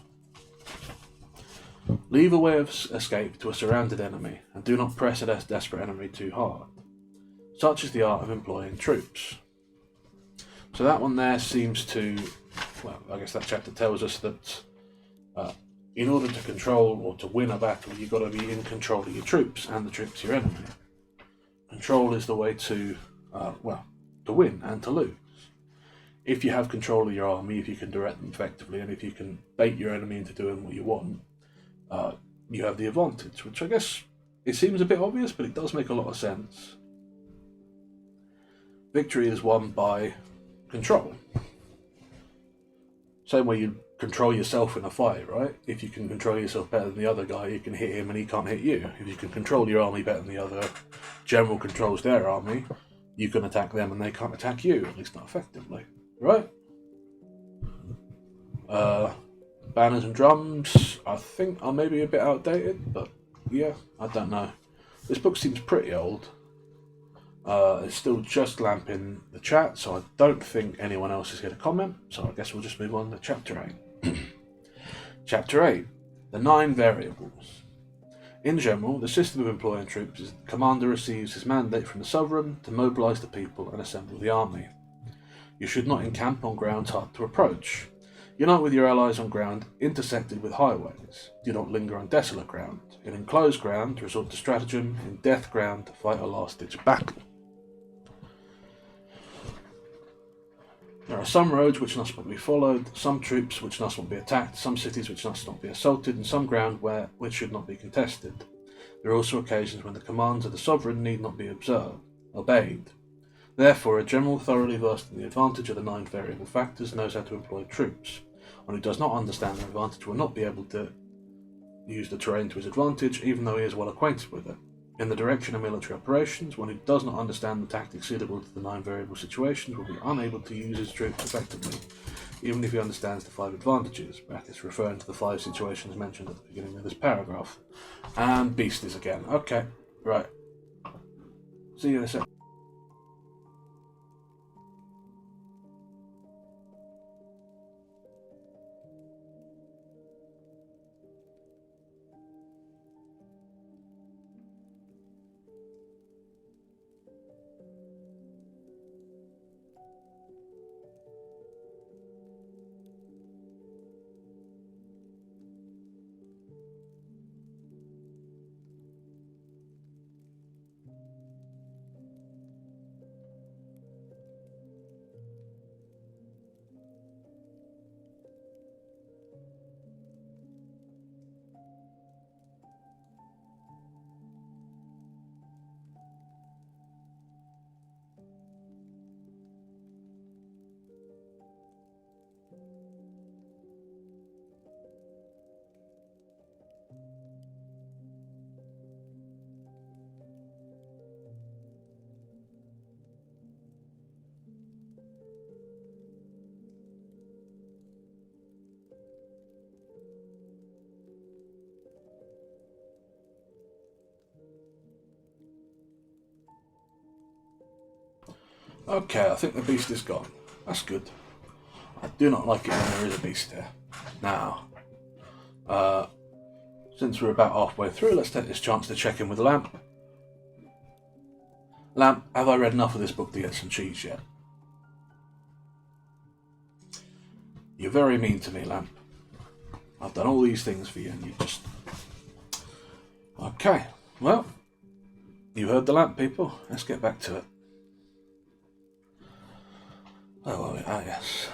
Leave a way of escape to a surrounded enemy, and do not press a desperate enemy too hard. Such is the art of employing troops. So that one there seems to, well, I guess that chapter tells us that in order to control or to win a battle, you've got to be in control of your troops and the troops of your enemy. Control is the way to win and to lose. If you have control of your army, if you can direct them effectively, and if you can bait your enemy into doing what you want, you have the advantage, which I guess it seems a bit obvious, but it does make a lot of sense. Victory is won by control. Same way you control yourself in a fight, right? If you can control yourself better than the other guy, you can hit him and he can't hit you. If you can control your army better than the other general controls their army, you can attack them and they can't attack you, at least not effectively, right? Banners and drums, I think, are maybe a bit outdated, but yeah, I don't know. This book seems pretty old. It's still just Lamp in the chat, so I don't think anyone else is going to comment, so I guess we'll just move on to Chapter 8. Chapter 8. The 9 Variables. In general, the system of employing troops is that the commander receives his mandate from the sovereign to mobilise the people and assemble the army. You should not encamp on grounds hard to approach. Unite with your allies on ground intersected with highways. Do not linger on desolate ground. In enclosed ground, resort to stratagem. In death ground, fight a last-ditch battle. There are some roads which must not be followed, some troops which must not be attacked, some cities which must not be assaulted, and some ground which should not be contested. There are also occasions when the commands of the sovereign need not be obeyed. Therefore, a general thoroughly versed in the advantage of the 9 variable factors knows how to employ troops. One who does not understand their advantage will not be able to use the terrain to his advantage, even though he is well acquainted with it. In the direction of military operations, one who does not understand the tactics suitable to the 9 variable situations will be unable to use his troops effectively, even if he understands the 5 advantages, brackets referring to the 5 situations mentioned at the beginning of this paragraph. And beasties again. Okay, right. See you in a sec. Okay, I think the beast is gone. That's good. I do not like it when there is a beast there. Now, since we're about halfway through, let's take this chance to check in with Lamp. Lamp, have I read enough of this book to get some cheese yet? You're very mean to me, Lamp. I've done all these things for you and you just... Okay, well, you heard the Lamp, people. Let's get back to it. Oh, yes.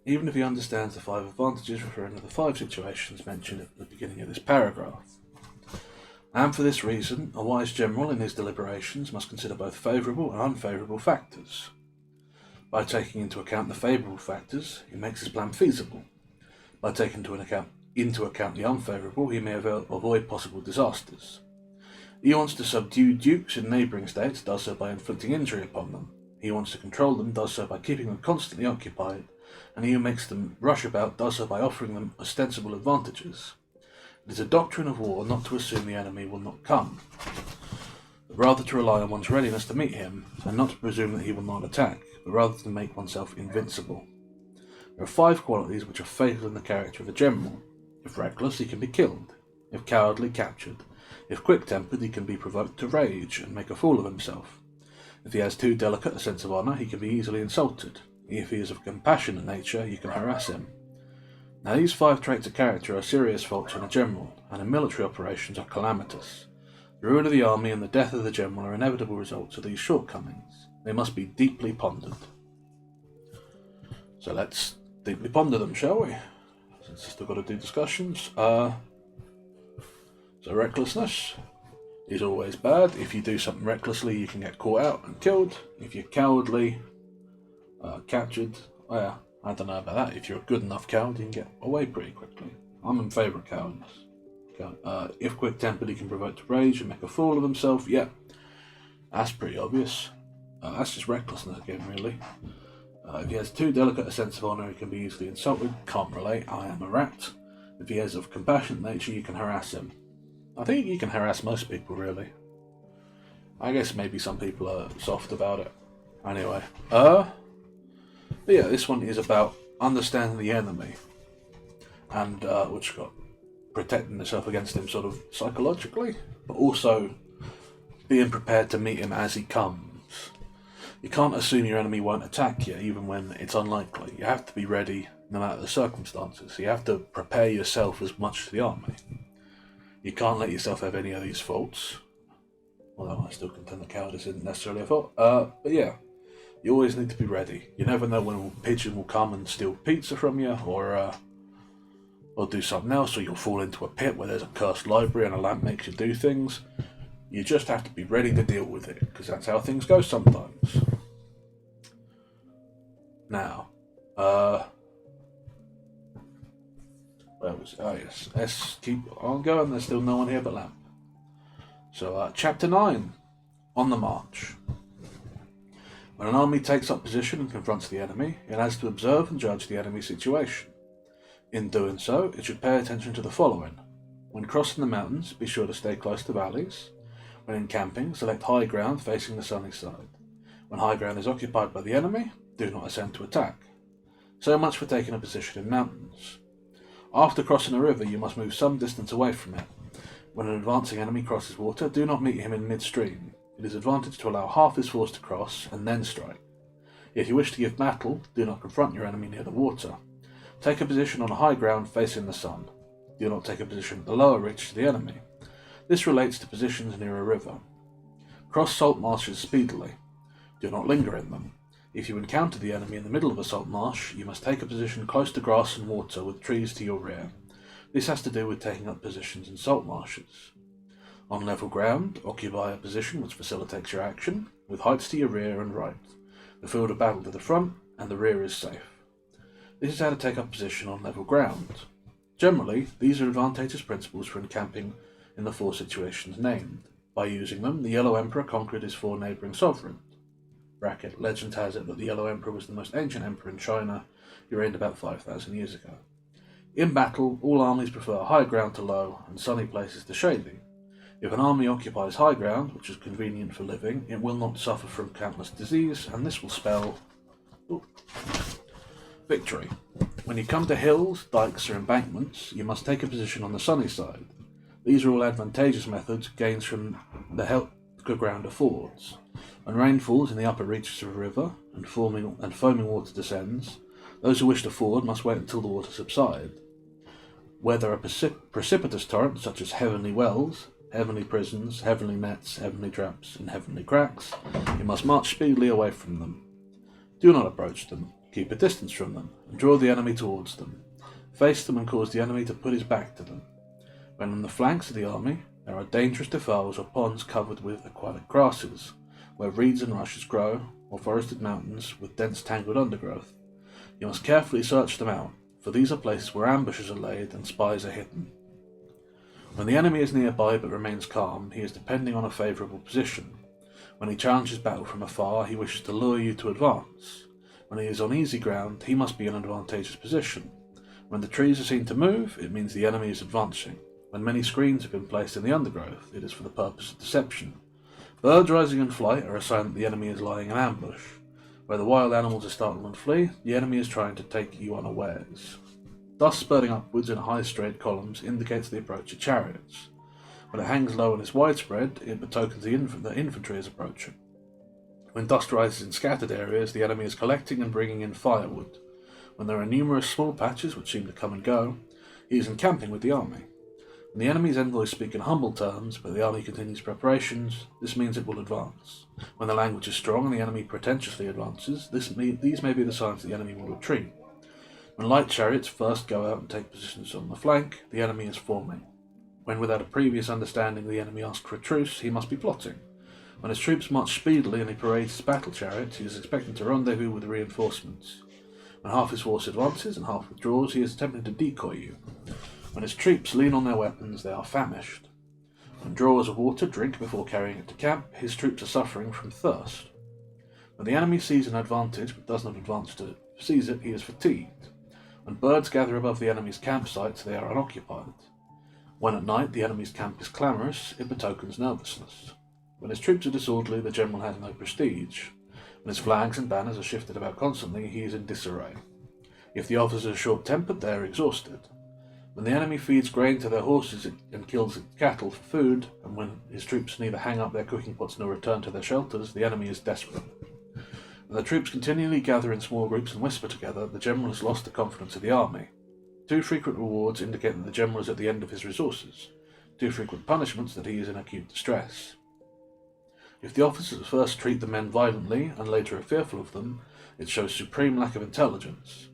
Even if he understands the 5 advantages referring to the 5 situations mentioned at the beginning of this paragraph. And for this reason, a wise general in his deliberations must consider both favourable and unfavourable factors. By taking into account the favourable factors, he makes his plan feasible. By taking into account the unfavourable, he may avoid possible disasters. He wants to subdue dukes in neighbouring states, does so by inflicting injury upon them. He wants to control them, does so by keeping them constantly occupied, and he who makes them rush about does so by offering them ostensible advantages. It is a doctrine of war not to assume the enemy will not come, but rather to rely on one's readiness to meet him, and not to presume that he will not attack, but rather to make oneself invincible. There are 5 qualities which are fatal in the character of a general. If reckless, he can be killed. If cowardly, captured. If quick-tempered, he can be provoked to rage and make a fool of himself. If he has too delicate a sense of honour, he can be easily insulted. If he is of a compassionate nature, you can harass him. Now these 5 traits of character are serious faults in a general, and in military operations are calamitous. The ruin of the army and the death of the general are inevitable results of these shortcomings. They must be deeply pondered. So let's deeply ponder them, shall we? Since we've still got to do discussions. So recklessness. is always bad. If you do something recklessly, you can get caught out and killed. If you're cowardly, captured, well, I don't know about that. If you're a good enough coward, you can get away pretty quickly. I'm in favour of cowardice. If quick-tempered, he can provoke to rage and make a fool of himself. Yeah, that's pretty obvious. That's just recklessness again, really. If he has too delicate a sense of honour, he can be easily insulted. Can't relate, I am a rat. If he is of compassionate nature, you can harass him. I think you can harass most people, really. I guess maybe some people are soft about it. Anyway, but yeah, this one is about understanding the enemy, and which got protecting yourself against him sort of psychologically, but also being prepared to meet him as he comes. You can't assume your enemy won't attack you, even when it's unlikely. You have to be ready no matter the circumstances. You have to prepare yourself as much as the army. You can't let yourself have any of these faults. Although I still contend that cowardice isn't necessarily a fault. But yeah, you always need to be ready. You never know when a pigeon will come and steal pizza from you, or do something else, or you'll fall into a pit where there's a cursed library and a lamp makes you do things. You just have to be ready to deal with it, because that's how things go sometimes. Now, where was it? Oh yes, let's keep on going. There's still no one here but Lamp. So, Chapter 9, On the March. When an army takes up position and confronts the enemy, it has to observe and judge the enemy's situation. In doing so, it should pay attention to the following. When crossing the mountains, be sure to stay close to valleys. When encamping, select high ground facing the sunny side. When high ground is occupied by the enemy, do not ascend to attack. So much for taking a position in mountains. After crossing a river, you must move some distance away from it. When an advancing enemy crosses water, do not meet him in midstream. It is advantage to allow half his force to cross and then strike. If you wish to give battle, do not confront your enemy near the water. Take a position on a high ground facing the sun. Do not take a position at the lower reach to the enemy. This relates to positions near a river. Cross salt marshes speedily. Do not linger in them. If you encounter the enemy in the middle of a salt marsh, you must take a position close to grass and water with trees to your rear. This has to do with taking up positions in salt marshes. On level ground, occupy a position which facilitates your action, with heights to your rear and right. The field of battle to the front, and the rear is safe. This is how to take up position on level ground. Generally, these are advantageous principles for encamping in the 4 situations named. By using them, the Yellow Emperor conquered his 4 neighbouring sovereigns. Legend has it that the Yellow Emperor was the most ancient emperor in China, who reigned about 5,000 years ago. In battle, all armies prefer high ground to low, and sunny places to shady. If an army occupies high ground, which is convenient for living, it will not suffer from countless disease, and this will spell victory. When you come to hills, dikes, or embankments, you must take a position on the sunny side. These are all advantageous methods gained from the help the ground affords. When rain falls in the upper reaches of a river, and foaming water descends, those who wish to ford must wait until the water subsides. Whether a precipitous torrent, such as heavenly wells, heavenly prisons, heavenly nets, heavenly traps, and heavenly cracks, you must march speedily away from them. Do not approach them, keep a distance from them, and draw the enemy towards them. Face them and cause the enemy to put his back to them. When on the flanks of the army, there are dangerous defiles or ponds covered with aquatic grasses, where reeds and rushes grow, or forested mountains with dense tangled undergrowth. You must carefully search them out, for these are places where ambushes are laid and spies are hidden. When the enemy is nearby but remains calm, he is depending on a favourable position. When he challenges battle from afar, he wishes to lure you to advance. When he is on easy ground, he must be in an advantageous position. When the trees are seen to move, it means the enemy is advancing. When many screens have been placed in the undergrowth, it is for the purpose of deception. Birds rising in flight are a sign that the enemy is lying in ambush. Where the wild animals are startled and flee, the enemy is trying to take you unawares. Dust spurting upwards in high straight columns indicates the approach of chariots. When it hangs low and is widespread, it betokens the infantry is approaching. When dust rises in scattered areas, the enemy is collecting and bringing in firewood. When there are numerous small patches which seem to come and go, he is encamping with the army. When the enemy's envoys speak in humble terms, but the army continues preparations, this means it will advance. When the language is strong and the enemy pretentiously advances, these may be the signs that the enemy will retreat. When light chariots first go out and take positions on the flank, the enemy is forming. When without a previous understanding the enemy asks for a truce, he must be plotting. When his troops march speedily and he parades his battle chariots, he is expecting to rendezvous with reinforcements. When half his force advances and half withdraws, he is attempting to decoy you. When his troops lean on their weapons, they are famished. When drawers of water drink before carrying it to camp, his troops are suffering from thirst. When the enemy sees an advantage but does not advance to seize it, he is fatigued. When birds gather above the enemy's campsites, they are unoccupied. When at night the enemy's camp is clamorous, it betokens nervousness. When his troops are disorderly, the general has no prestige. When his flags and banners are shifted about constantly, he is in disarray. If the officers are short-tempered, they are exhausted. When the enemy feeds grain to their horses and kills its cattle for food, and when his troops neither hang up their cooking pots nor return to their shelters, the enemy is desperate. When the troops continually gather in small groups and whisper together, the general has lost the confidence of the army. Too frequent rewards indicate that the general is at the end of his resources. Too frequent punishments that he is in acute distress. If the officers at first treat the men violently and later are fearful of them, it shows supreme lack of intelligence.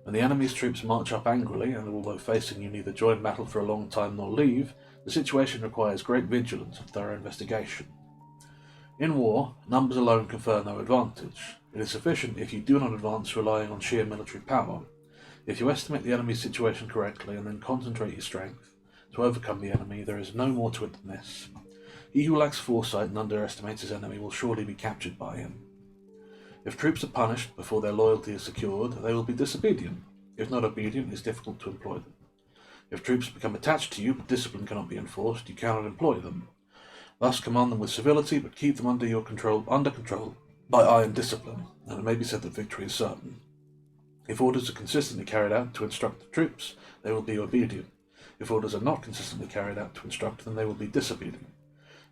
When the enemy's troops march up angrily, and although facing you neither join battle for a long time nor leave, the situation requires great vigilance and thorough investigation. In war, numbers alone confer no advantage. It is sufficient if you do not advance relying on sheer military power. If you estimate the enemy's situation correctly and then concentrate your strength to overcome the enemy, there is no more to it than this. He who lacks foresight and underestimates his enemy will surely be captured by him. If troops are punished before their loyalty is secured, they will be disobedient. If not obedient, it is difficult to employ them. If troops become attached to you but discipline cannot be enforced, you cannot employ them. Thus command them with civility, but keep them under control by iron discipline, and it may be said that victory is certain. If orders are consistently carried out to instruct the troops, they will be obedient. If orders are not consistently carried out to instruct them, they will be disobedient.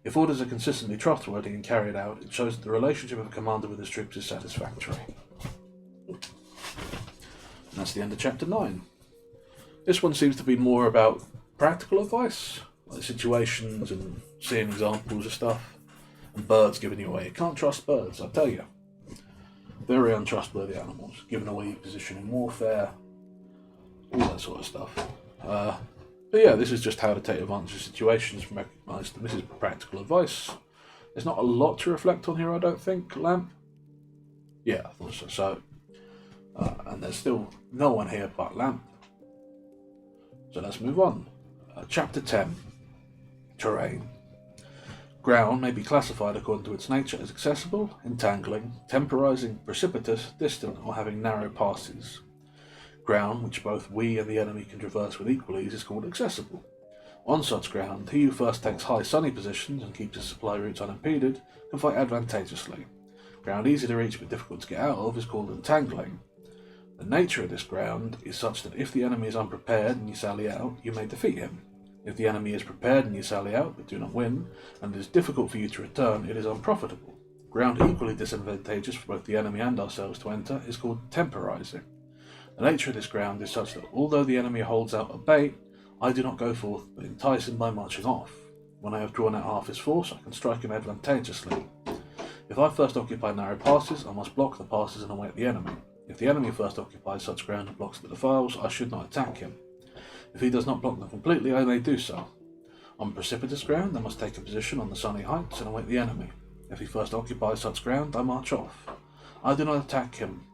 If orders are consistently trustworthy and carried out, it shows that the relationship of a commander with his troops is satisfactory. And that's the end of chapter 9. This one seems to be more about practical advice, like situations and seeing examples of stuff, and birds giving you away. You can't trust birds, I tell you. Very untrustworthy animals, giving away your position in warfare, all that sort of stuff. But yeah, this is just how to take advantage of situations and recognise that this is practical advice. There's not a lot to reflect on here, I don't think, Lamp. Yeah, I thought so. So, and there's still no one here but Lamp. So let's move on. Chapter 10. Terrain. Ground may be classified according to its nature as accessible, entangling, temporising, precipitous, distant, or having narrow passes. Ground, which both we and the enemy can traverse with equal ease, is called accessible. On such ground, he who first takes high sunny positions and keeps his supply routes unimpeded can fight advantageously. Ground easy to reach but difficult to get out of is called entangling. The nature of this ground is such that if the enemy is unprepared and you sally out, you may defeat him. If the enemy is prepared and you sally out but do not win, and it is difficult for you to return, it is unprofitable. Ground equally disadvantageous for both the enemy and ourselves to enter is called temporising. The nature of this ground is such that although the enemy holds out a bait, I do not go forth but entice him by marching off. When I have drawn out half his force, I can strike him advantageously. If I first occupy narrow passes, I must block the passes and await the enemy. If the enemy first occupies such ground and blocks the defiles, I should not attack him. If he does not block them completely, I may do so. On precipitous ground, I must take a position on the sunny heights and await the enemy. If he first occupies such ground, I march off. I do not attack him.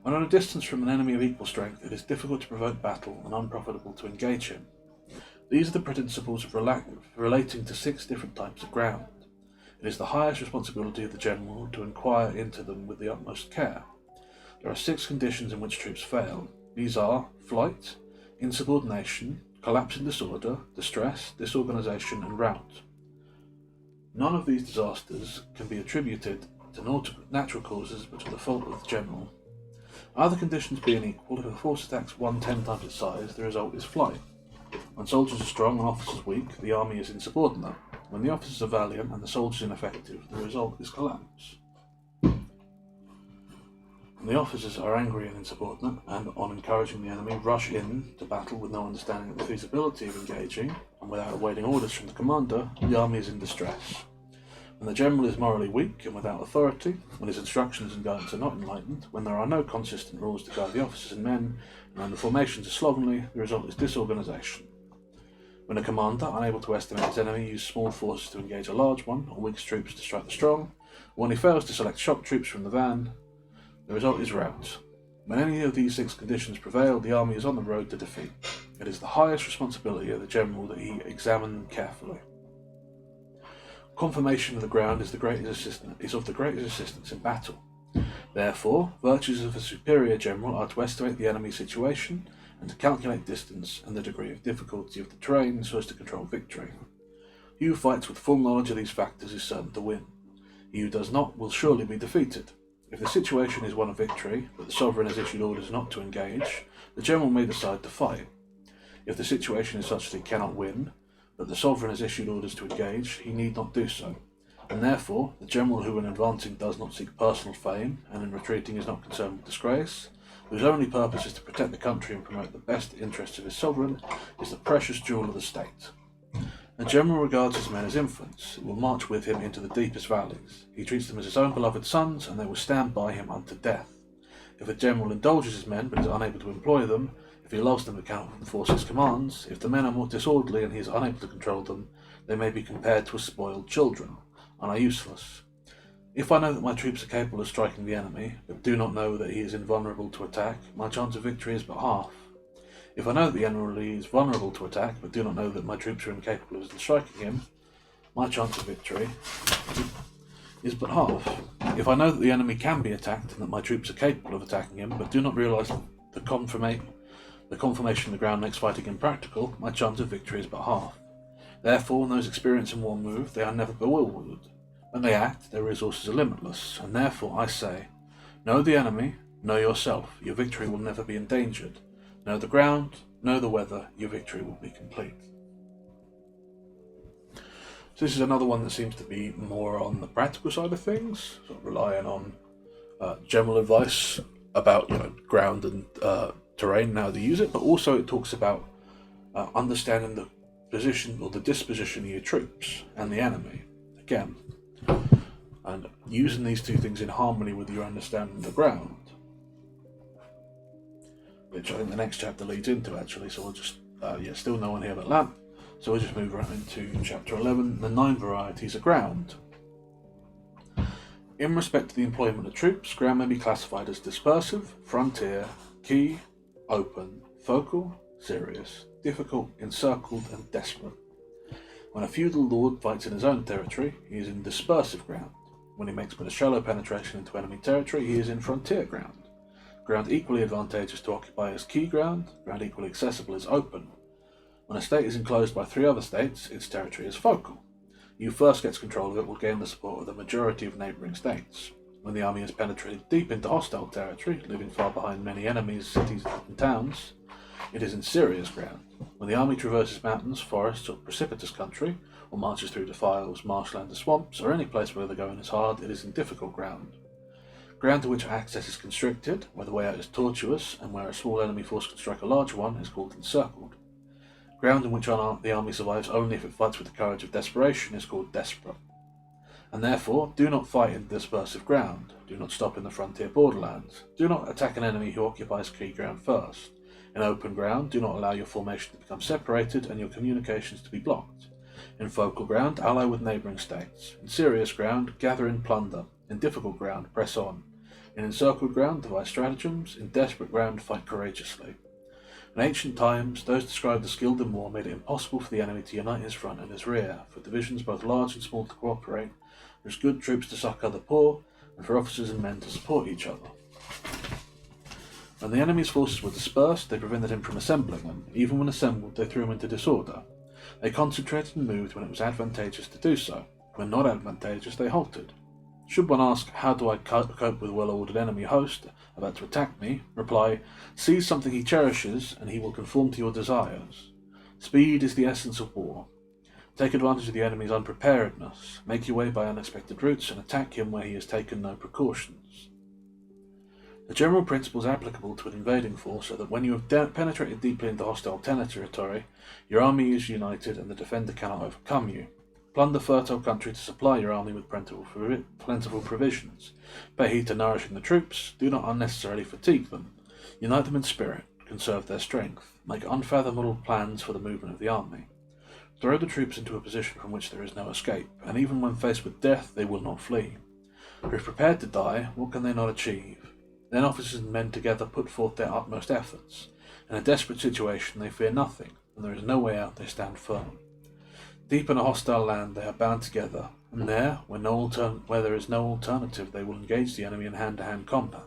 When at a distance from an enemy of equal strength, it is difficult to provoke battle and unprofitable to engage him. These are the principles relating to 6 different types of ground. It is the highest responsibility of the general to inquire into them with the utmost care. There are 6 conditions in which troops fail. These are flight, insubordination, collapse and disorder, distress, disorganization, and rout. None of these disasters can be attributed to natural causes but to the fault of the general. Other conditions being equal, if a force attacks 10 times its size, the result is flight. When soldiers are strong and officers weak, the army is insubordinate. When the officers are valiant and the soldiers ineffective, the result is collapse. When the officers are angry and insubordinate, and on encouraging the enemy, rush in to battle with no understanding of the feasibility of engaging, and without awaiting orders from the commander, the army is in distress. When the general is morally weak and without authority, when his instructions and guidance are not enlightened, when there are no consistent rules to guide the officers and men, and when the formations are slovenly, the result is disorganization. When a commander, unable to estimate his enemy, uses small forces to engage a large one, or weak troops to strike the strong, or when he fails to select shock troops from the van, the result is rout. When any of these 6 conditions prevail, the army is on the road to defeat. It is the highest responsibility of the general that he examine them carefully. Conformation of the ground is of the greatest assistance in battle. Therefore, virtues of a superior general are to estimate the enemy's situation and to calculate distance and the degree of difficulty of the terrain so as to control victory. He who fights with full knowledge of these factors is certain to win. He who does not will surely be defeated. If the situation is one of victory, but the sovereign has issued orders not to engage, the general may decide to fight. If the situation is such that he cannot win, but the sovereign has issued orders to engage, he need not do so. And therefore, the general who in advancing does not seek personal fame, and in retreating is not concerned with disgrace, whose only purpose is to protect the country and promote the best interests of his sovereign, is the precious jewel of the state. A general regards his men as infants, who will march with him into the deepest valleys. He treats them as his own beloved sons, and they will stand by him unto death. If a general indulges his men, but is unable to employ them, if he loves them but cannot enforce his commands, if the men are more disorderly and he is unable to control them, they may be compared to spoiled children, and are useless. If I know that my troops are capable of striking the enemy, but do not know that he is invulnerable to attack, my chance of victory is but half. If I know that the enemy is vulnerable to attack, but do not know that my troops are incapable of striking him, my chance of victory is but half. If I know that the enemy can be attacked, and that my troops are capable of attacking him, but do not realise the conformation of the ground makes fighting impractical, my chance of victory is but half. Therefore, when those experienced in war move, they are never bewildered. When they act, their resources are limitless, and therefore I say, know the enemy, know yourself, your victory will never be endangered. Know the ground, know the weather, your victory will be complete. So this is another one that seems to be more on the practical side of things, sort of relying on general advice about ground and terrain and how to use it, but also it talks about understanding the position or the disposition of your troops and the enemy, again, and using these two things in harmony with your understanding of the ground, which I think the next chapter leads into actually, so we'll just, still no one here but Lamp, so we'll just move right into chapter 11, the 9 varieties of ground. In respect to the employment of troops, ground may be classified as dispersive, frontier, key, open, focal, serious, difficult, encircled, and desperate. When a feudal lord fights in his own territory, he is in dispersive ground. When he makes but a shallow penetration into enemy territory, he is in frontier ground. Ground equally advantageous to occupy is key ground, ground equally accessible is open. When a state is enclosed by 3 other states, its territory is focal. He who first gets control of it will gain the support of the majority of neighbouring states. When the army has penetrated deep into hostile territory, leaving far behind many enemies, cities, and towns, it is in serious ground. When the army traverses mountains, forests, or precipitous country, or marches through defiles, marshland, or swamps, or any place where the going is hard, it is in difficult ground. Ground to which access is constricted, where the way out is tortuous, and where a small enemy force can strike a large one, is called encircled. Ground in which the army survives only if it fights with the courage of desperation is called desperate. And therefore, do not fight in dispersive ground. Do not stop in the frontier borderlands. Do not attack an enemy who occupies key ground first. In open ground, do not allow your formation to become separated and your communications to be blocked. In focal ground, ally with neighbouring states. In serious ground, gather in plunder. In difficult ground, press on. In encircled ground, devise stratagems. In desperate ground, fight courageously. In ancient times, those described as skilled in war made it impossible for the enemy to unite his front and his rear, for divisions both large and small to cooperate, for his good troops to succour the poor, and for officers and men to support each other. When the enemy's forces were dispersed, they prevented him from assembling them. Even when assembled, they threw him into disorder. They concentrated and moved when it was advantageous to do so. When not advantageous, they halted. Should one ask, how do I cope with a well-ordered enemy host about to attack me? Reply, seize something he cherishes, and he will conform to your desires. Speed is the essence of war. Take advantage of the enemy's unpreparedness. Make your way by unexpected routes, and attack him where he has taken no precautions. The general principle is applicable to an invading force, so that when you have penetrated deeply into hostile territory, your army is united and the defender cannot overcome you. Plunder fertile country to supply your army with plentiful provisions. Pay heed to nourishing the troops. Do not unnecessarily fatigue them. Unite them in spirit. Conserve their strength. Make unfathomable plans for the movement of the army. Throw the troops into a position from which there is no escape, and even when faced with death, they will not flee. For if prepared to die, what can they not achieve? Then officers and men together put forth their utmost efforts. In a desperate situation, they fear nothing. When there is no way out, they stand firm. Deep in a hostile land, they are bound together, and there, where there is no alternative, they will engage the enemy in hand-to-hand combat.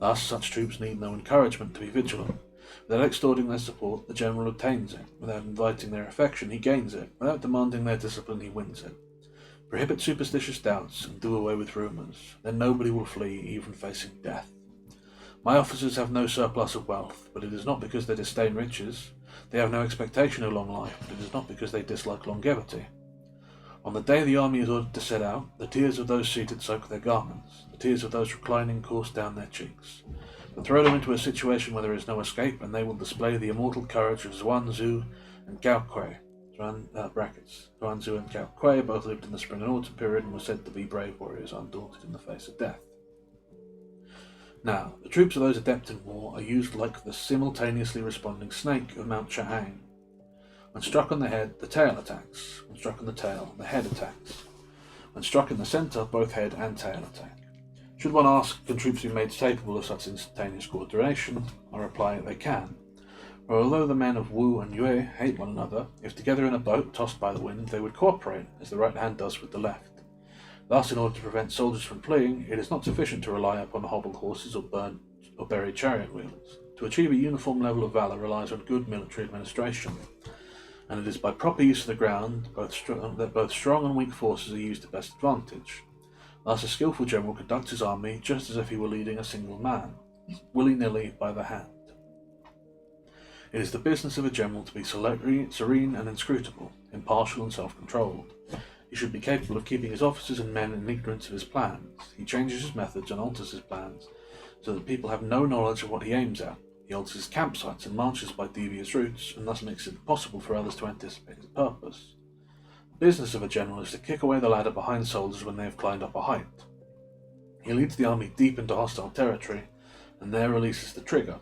Thus, such troops need no encouragement to be vigilant. Without extorting their support, the general obtains it. Without inviting their affection, he gains it. Without demanding their discipline, he wins it. Prohibit superstitious doubts, and do away with rumours. Then nobody will flee, even facing death. My officers have no surplus of wealth, but it is not because they disdain riches. They have no expectation of long life, but it is not because they dislike longevity. On the day the army is ordered to set out, the tears of those seated soak their garments. The tears of those reclining course down their cheeks. But throw them into a situation where there is no escape, and they will display the immortal courage of Sun Tzu and Gao Kui. Sun Tzu and Gao Kui both lived in the spring and autumn period and were said to be brave warriors undaunted in the face of death. Now, the troops of those adept in war are used like the simultaneously responding snake of Mount Chahang. When struck on the head, the tail attacks. When struck on the tail, the head attacks. When struck in the centre, both head and tail attack. Should one ask, can troops be made capable of such instantaneous coordination? I reply, they can. For although the men of Wu and Yue hate one another, if together in a boat tossed by the wind, they would cooperate, as the right hand does with the left. Thus, in order to prevent soldiers from fleeing, it is not sufficient to rely upon hobbled horses or buried chariot wheels. To achieve a uniform level of valour relies on good military administration, and it is by proper use of the ground that both strong and weak forces are used to best advantage. Thus, a skillful general conducts his army just as if he were leading a single man, willy-nilly by the hand. It is the business of a general to be serene and inscrutable, impartial and self-controlled. He should be capable of keeping his officers and men in ignorance of his plans. He changes his methods and alters his plans, so that people have no knowledge of what he aims at. He alters his campsites and marches by devious routes, and thus makes it impossible for others to anticipate his purpose. The business of a general is to kick away the ladder behind soldiers when they have climbed up a height. He leads the army deep into hostile territory, and there releases the trigger.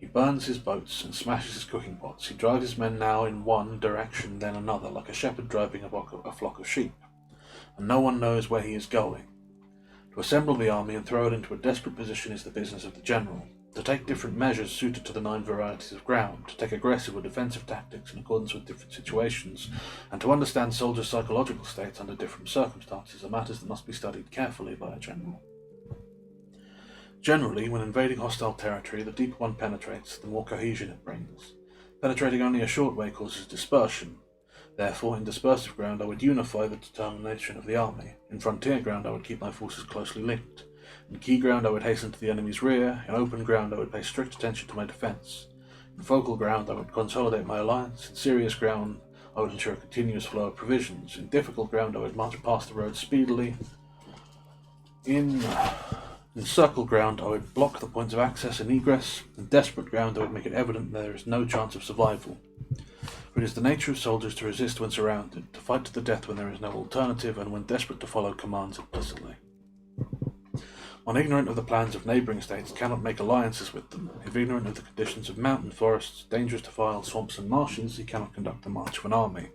He burns his boats and smashes his cooking pots. He drives his men now in one direction, then another, like a shepherd driving a flock of sheep, and no one knows where he is going. To assemble the army and throw it into a desperate position is the business of the general. To take different measures suited to the 9 varieties of ground, to take aggressive or defensive tactics in accordance with different situations, and to understand soldiers' psychological states under different circumstances are matters that must be studied carefully by a general. Generally, when invading hostile territory, the deeper one penetrates, the more cohesion it brings. Penetrating only a short way causes dispersion. Therefore, in dispersive ground I would unify the determination of the army. In frontier ground I would keep my forces closely linked. In key ground I would hasten to the enemy's rear. In open ground I would pay strict attention to my defence. In focal ground I would consolidate my alliance. In serious ground I would ensure a continuous flow of provisions. In difficult ground I would march past the road speedily. In circle ground I would block the points of access and egress. In desperate ground I would make it evident there is no chance of survival. For it is the nature of soldiers to resist when surrounded, to fight to the death when there is no alternative, and when desperate to follow commands implicitly. One ignorant of the plans of neighbouring states cannot make alliances with them. If ignorant of the conditions of mountain forests, dangerous defile, swamps and marshes, he cannot conduct the march of an army.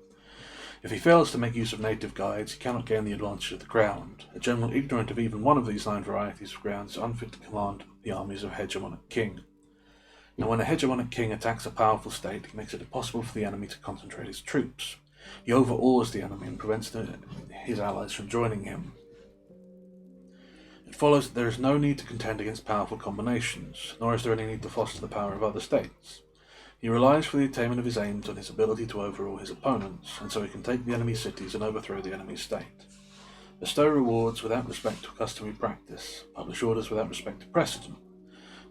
If he fails to make use of native guides, he cannot gain the advantage of the ground. A general ignorant of even one of these 9 varieties of ground is unfit to command the armies of a hegemonic king. Now, when a hegemonic king attacks a powerful state, he makes it impossible for the enemy to concentrate his troops. He overawes the enemy and prevents his allies from joining him. It follows that there is no need to contend against powerful combinations, nor is there any need to foster the power of other states. He relies for the attainment of his aims on his ability to overawe his opponents, and so he can take the enemy's cities and overthrow the enemy's state. Bestow rewards without respect to customary practice. Publish orders without respect to precedent.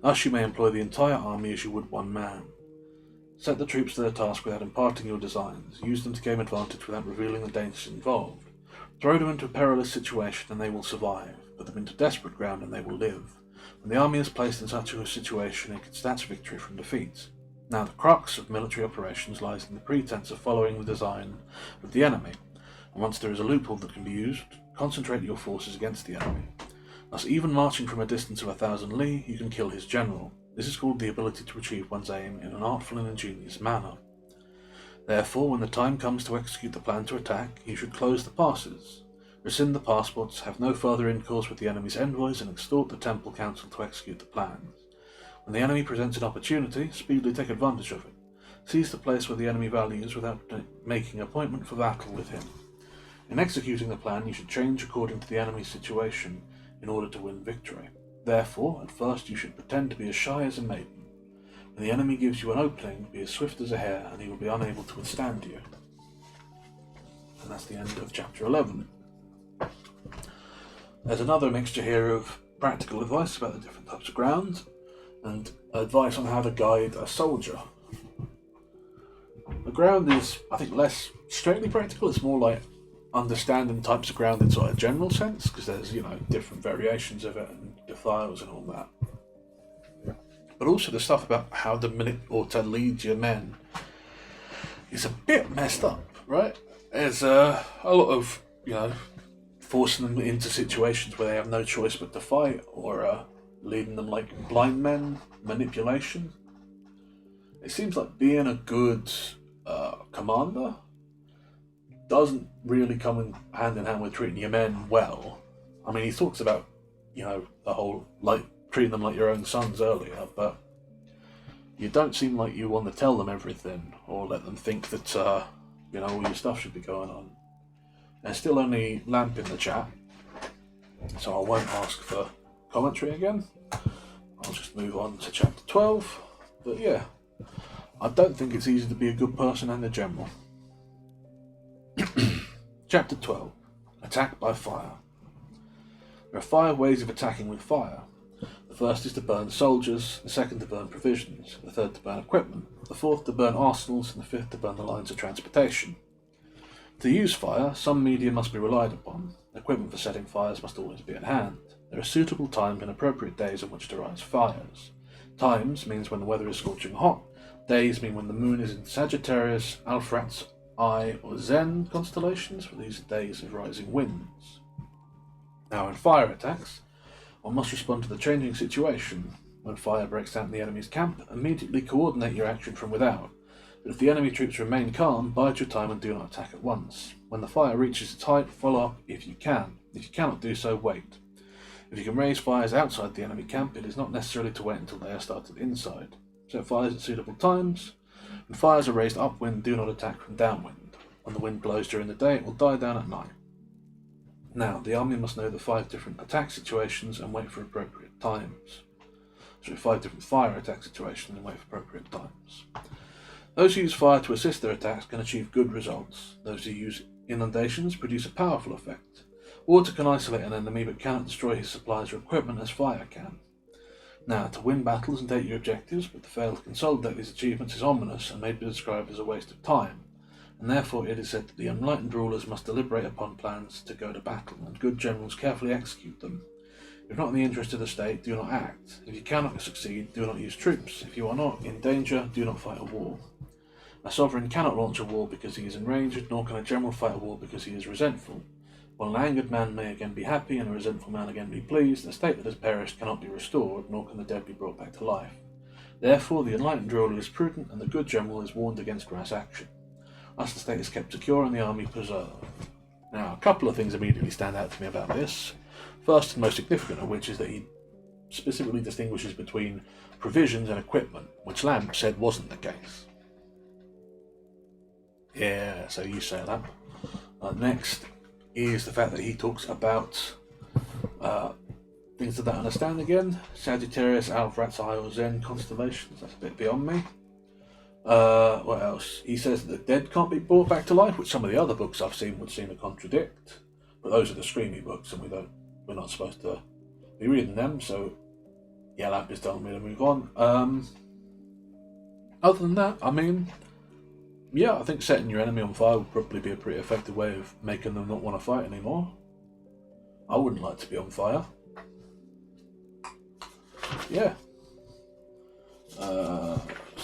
Thus you may employ the entire army as you would one man. Set the troops to their task without imparting your designs. Use them to gain advantage without revealing the dangers involved. Throw them into a perilous situation and they will survive. Put them into desperate ground and they will live. When the army is placed in such a situation, it can snatch victory from defeat. Now, the crux of military operations lies in the pretense of following the design of the enemy, and once there is a loophole that can be used, concentrate your forces against the enemy. Thus, even marching from a distance of 1,000 li, you can kill his general. This is called the ability to achieve one's aim in an artful and ingenious manner. Therefore, when the time comes to execute the plan to attack, you should close the passes, rescind the passports, have no further intercourse with the enemy's envoys, and extort the temple council to execute the plans. When the enemy presents an opportunity, speedily take advantage of it. Seize the place where the enemy values without making appointment for battle with him. In executing the plan, you should change according to the enemy's situation in order to win victory. Therefore, at first you should pretend to be as shy as a maiden. When the enemy gives you an opening, be as swift as a hare, and he will be unable to withstand you. And that's the end of chapter 11. There's another mixture here of practical advice about the different types of ground, and advice on how to guide a soldier. The ground is, I think, less strictly practical. It's more like understanding types of ground in sort of general sense, because there's, different variations of it and defiles and all that. But also the stuff about how to lead your men is a bit messed up, right? There's a lot of, forcing them into situations where they have no choice but to fight, or leading them like blind men, manipulation. It seems like being a good commander doesn't really come hand in hand with treating your men well. I mean, he talks about, the whole, treating them like your own sons earlier, but you don't seem like you want to tell them everything, or let them think that, all your stuff should be going on. There's still only Lamp in the chat, so I won't ask for commentary again. I'll just move on to chapter 12. But yeah, I don't think it's easy to be a good person and a general. Chapter 12. Attack by fire. There are 5 ways of attacking with fire. The first is to burn soldiers, the second to burn provisions, the third to burn equipment, the fourth to burn arsenals, and the fifth to burn the lines of transportation. To use fire, some medium must be relied upon. Equipment for setting fires must always be at hand. There are suitable times and appropriate days on which to rise fires. Times means when the weather is scorching hot. Days mean when the moon is in Sagittarius, Alpherat's Eye, or Zen constellations, for these are days of rising winds. Now, in fire attacks, one must respond to the changing situation. When fire breaks out in the enemy's camp, immediately coordinate your action from without. But if the enemy troops remain calm, bide your time and do not attack at once. When the fire reaches its height, follow up if you can. If you cannot do so, wait. If you can raise fires outside the enemy camp, it is not necessary to wait until they are started inside. Set fires at suitable times. When fires are raised upwind, do not attack from downwind. When the wind blows during the day, it will die down at night. Now, the army must know the 5 different attack situations and wait for appropriate times. So 5 different fire attack situations and wait for appropriate times. Those who use fire to assist their attacks can achieve good results. Those who use inundations produce a powerful effect. Water can isolate an enemy but cannot destroy his supplies or equipment as fire can. Now, to win battles and take your objectives, but to fail to consolidate these achievements is ominous and may be described as a waste of time, and therefore it is said that the enlightened rulers must deliberate upon plans to go to battle, and good generals carefully execute them. If not in the interest of the state, do not act. If you cannot succeed, do not use troops. If you are not in danger, do not fight a war. A sovereign cannot launch a war because he is enraged, nor can a general fight a war because he is resentful. While an angered man may again be happy and a resentful man again be pleased, the state that has perished cannot be restored, nor can the dead be brought back to life. Therefore, the enlightened ruler is prudent, and the good general is warned against rash action. Thus the state is kept secure and the army preserved. Now, a couple of things immediately stand out to me about this. First and most significant of which is that he specifically distinguishes between provisions and equipment, which Lamp said wasn't the case. Yeah, so you say that. Next is the fact that he talks about things that I don't understand again. Sagittarius, Alpherat's Eye, or Zen constellations. That's a bit beyond me. What else? He says that the dead can't be brought back to life, which some of the other books I've seen would seem to contradict. But those are the Screamy books, and we're not supposed to be reading them. So yeah, Lamp is telling me to move on. Other than that, I mean, yeah, I think setting your enemy on fire would probably be a pretty effective way of making them not want to fight anymore. I wouldn't like to be on fire. Yeah. So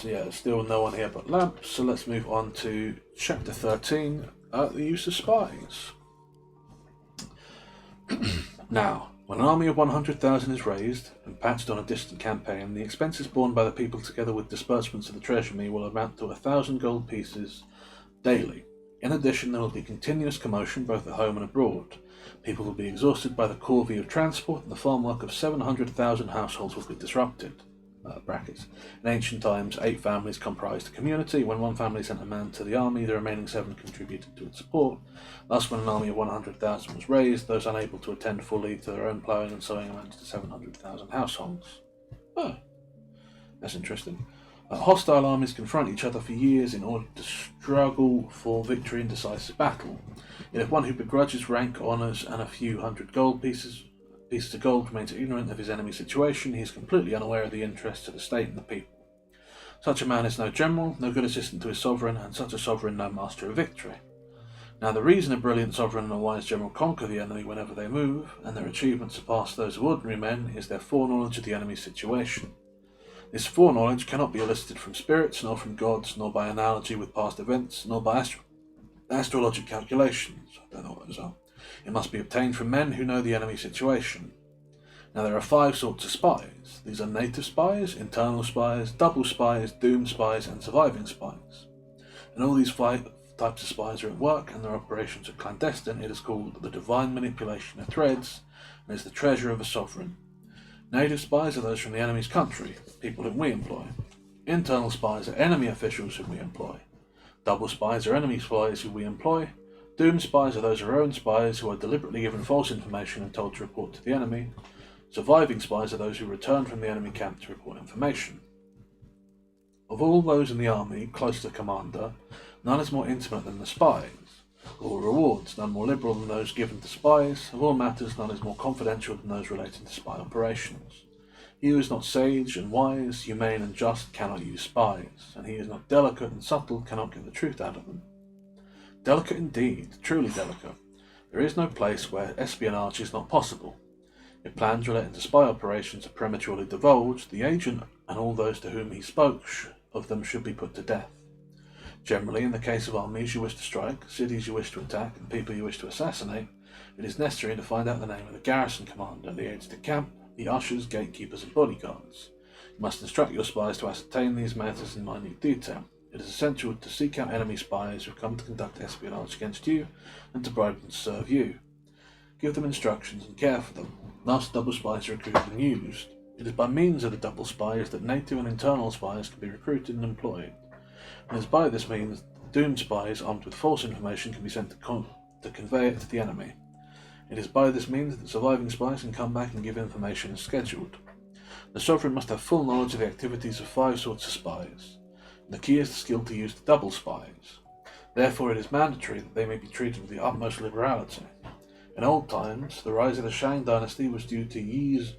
yeah, still no one here but Lamp, so let's move on to chapter 13, the use of spies. Now, When an army of 100,000 is raised and patched on a distant campaign, the expenses borne by the people together with disbursements of the treasury will amount to 1,000 gold pieces daily. In addition, there will be continuous commotion both at home and abroad. People will be exhausted by the corvée of transport, and the farm work of 700,000 households will be disrupted. In ancient times, 8 families comprised a community. When one family sent a man to the army, the remaining 7 contributed to its support. Thus, when an army of 100,000 was raised, those unable to attend fully to their own ploughing and sowing amounted to 700,000 households. Oh, that's interesting. Hostile armies confront each other for years in order to struggle for victory in decisive battle. Yet if one who begrudges rank, honours, and a few hundred gold pieces of gold remains ignorant of his enemy's situation, he is completely unaware of the interests of the state and the people. Such a man is no general, no good assistant to his sovereign, and such a sovereign no master of victory. Now the reason a brilliant sovereign and a wise general conquer the enemy whenever they move, and their achievements surpass those of ordinary men, is their foreknowledge of the enemy's situation. This foreknowledge cannot be elicited from spirits, nor from gods, nor by analogy with past events, nor by astrologic calculations. I don't know what those are. It must be obtained from men who know the enemy situation. Now there are 5 sorts of spies. These are native spies, internal spies, double spies, doomed spies, and surviving spies. And all these 5 types of spies are at work, and their operations are clandestine. It is called the divine manipulation of threads, and is the treasure of a sovereign. Native spies are those from the enemy's country, people whom we employ. Internal spies are enemy officials whom we employ. Double spies are enemy spies who we employ. Doomed spies are those of our own spies who are deliberately given false information and told to report to the enemy. Surviving spies are those who return from the enemy camp to report information. Of all those in the army close to the commander, none is more intimate than the spies. Of all rewards, none more liberal than those given to spies. Of all matters, none is more confidential than those relating to spy operations. He who is not sage and wise, humane and just cannot use spies, and he who is not delicate and subtle cannot get the truth out of them. Delicate indeed, truly delicate. There is no place where espionage is not possible. If plans relating to spy operations are prematurely divulged, the agent and all those to whom he spoke of them should be put to death. Generally, in the case of armies you wish to strike, cities you wish to attack, and people you wish to assassinate, it is necessary to find out the name of the garrison commander, the aides de camp, the ushers, gatekeepers, and bodyguards. You must instruct your spies to ascertain these matters in minute detail. It is essential to seek out enemy spies who come to conduct espionage against you, and to bribe them to serve you. Give them instructions and care for them. Thus, double spies are recruited and used. It is by means of the double spies that native and internal spies can be recruited and employed. And it is by this means that doomed spies armed with false information can be sent to convey it to the enemy. It is by this means that surviving spies can come back and give information as scheduled. The sovereign must have full knowledge of the activities of 5 sorts of spies. The key is the skill to use the double spies. Therefore, it is mandatory that they may be treated with the utmost liberality. In old times, the rise of the Shang dynasty was due to Yi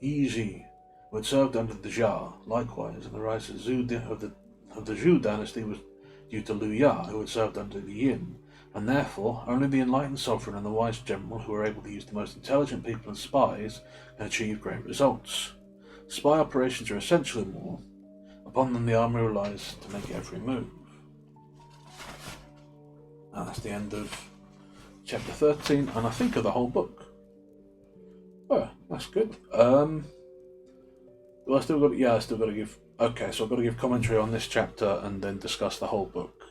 Ji, who had served under the Jia. Likewise, and the rise of the Zhou dynasty was due to Liu Ya, who had served under the Yin. And therefore, only the enlightened sovereign and the wise general who are able to use the most intelligent people and spies can achieve great results. Spy operations are essentially war. Upon them the army relies to make every move. And that's the end of chapter 13, and I think of the whole book. Oh, that's good. Do I still got? Yeah, I still got to give. Okay, so I've got to give commentary on this chapter and then discuss the whole book.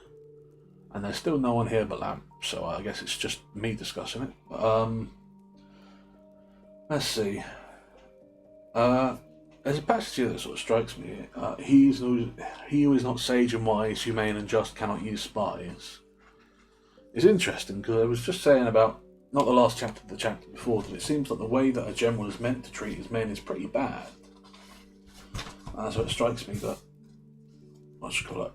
And there's still no one here but Lamp, so I guess it's just me discussing it. Let's see. There's a passage here that sort of strikes me. He who is not sage and wise, humane and just cannot use spies. It's interesting because I was just saying about, not the last chapter, the chapter before, that it seems like the way that a general is meant to treat his men is pretty bad. And so it strikes me that, what should I call it?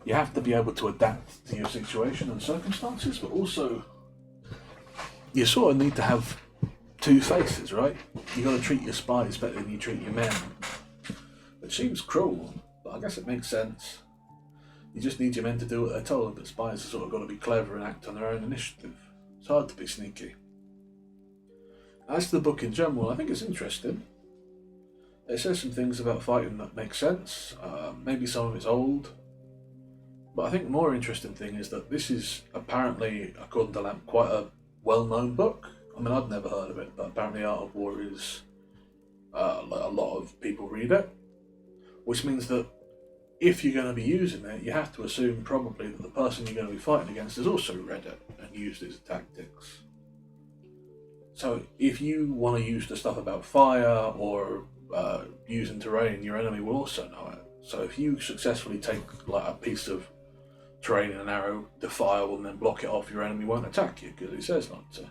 You have to be able to adapt to your situation and circumstances, but also you sort of need to have 2 faces, right? You got to treat your spies better than you treat your men. Which seems cruel, but I guess it makes sense. You just need your men to do what they're told, but spies have sort of got to be clever and act on their own initiative. It's hard to be sneaky. As to the book in general, I think it's interesting. It says some things about fighting that make sense. Maybe some of it's old. But I think the more interesting thing is that this is apparently, according to Lamp, quite a well-known book. I mean, I'd never heard of it, but apparently Art of War is like a lot of people read it, which means that if you're going to be using it, you have to assume probably that the person you're going to be fighting against has also read it and used its tactics. So if you want to use the stuff about fire or using terrain, your enemy will also know it. So if you successfully take like a piece of terrain and an arrow, defile, and then block it off, your enemy won't attack you because it says not to.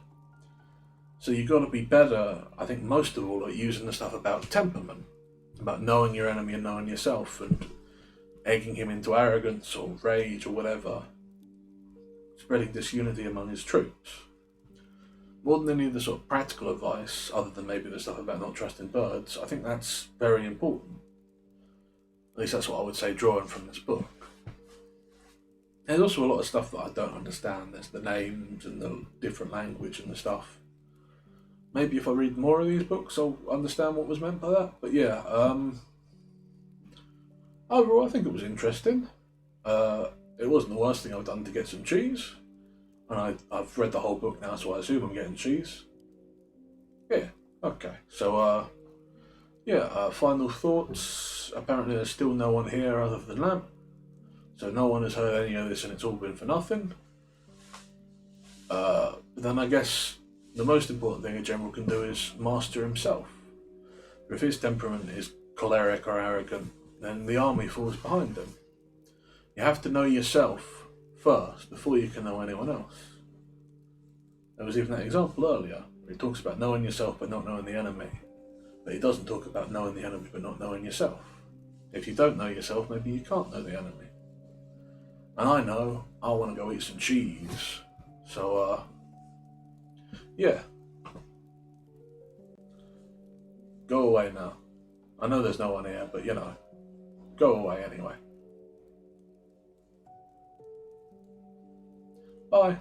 So you've got to be better, I think, most of all, at using the stuff about temperament, about knowing your enemy and knowing yourself, and egging him into arrogance or rage or whatever, spreading disunity among his troops. More than any of the sort of practical advice, other than maybe the stuff about not trusting birds, I think that's very important. At least that's what I would say drawing from this book. There's also a lot of stuff that I don't understand. There's the names and the different language and the stuff. Maybe if I read more of these books, I'll understand what was meant by that. But yeah, overall, I think it was interesting. It wasn't the worst thing I've done to get some cheese. And I've read the whole book now, so I assume I'm getting cheese. Yeah, okay. So, final thoughts. Apparently there's still no one here other than Lamp. So no one has heard any of this and it's all been for nothing. But then I guess the most important thing a general can do is master himself. If his temperament is choleric or arrogant, then the army falls behind him. You have to know yourself first before you can know anyone else. There was even that example earlier where he talks about knowing yourself but not knowing the enemy. But he doesn't talk about knowing the enemy but not knowing yourself. If you don't know yourself, maybe you can't know the enemy. And I know I want to go eat some cheese. So, yeah. Go away now. I know there's no one here, but you know, go away anyway. Bye.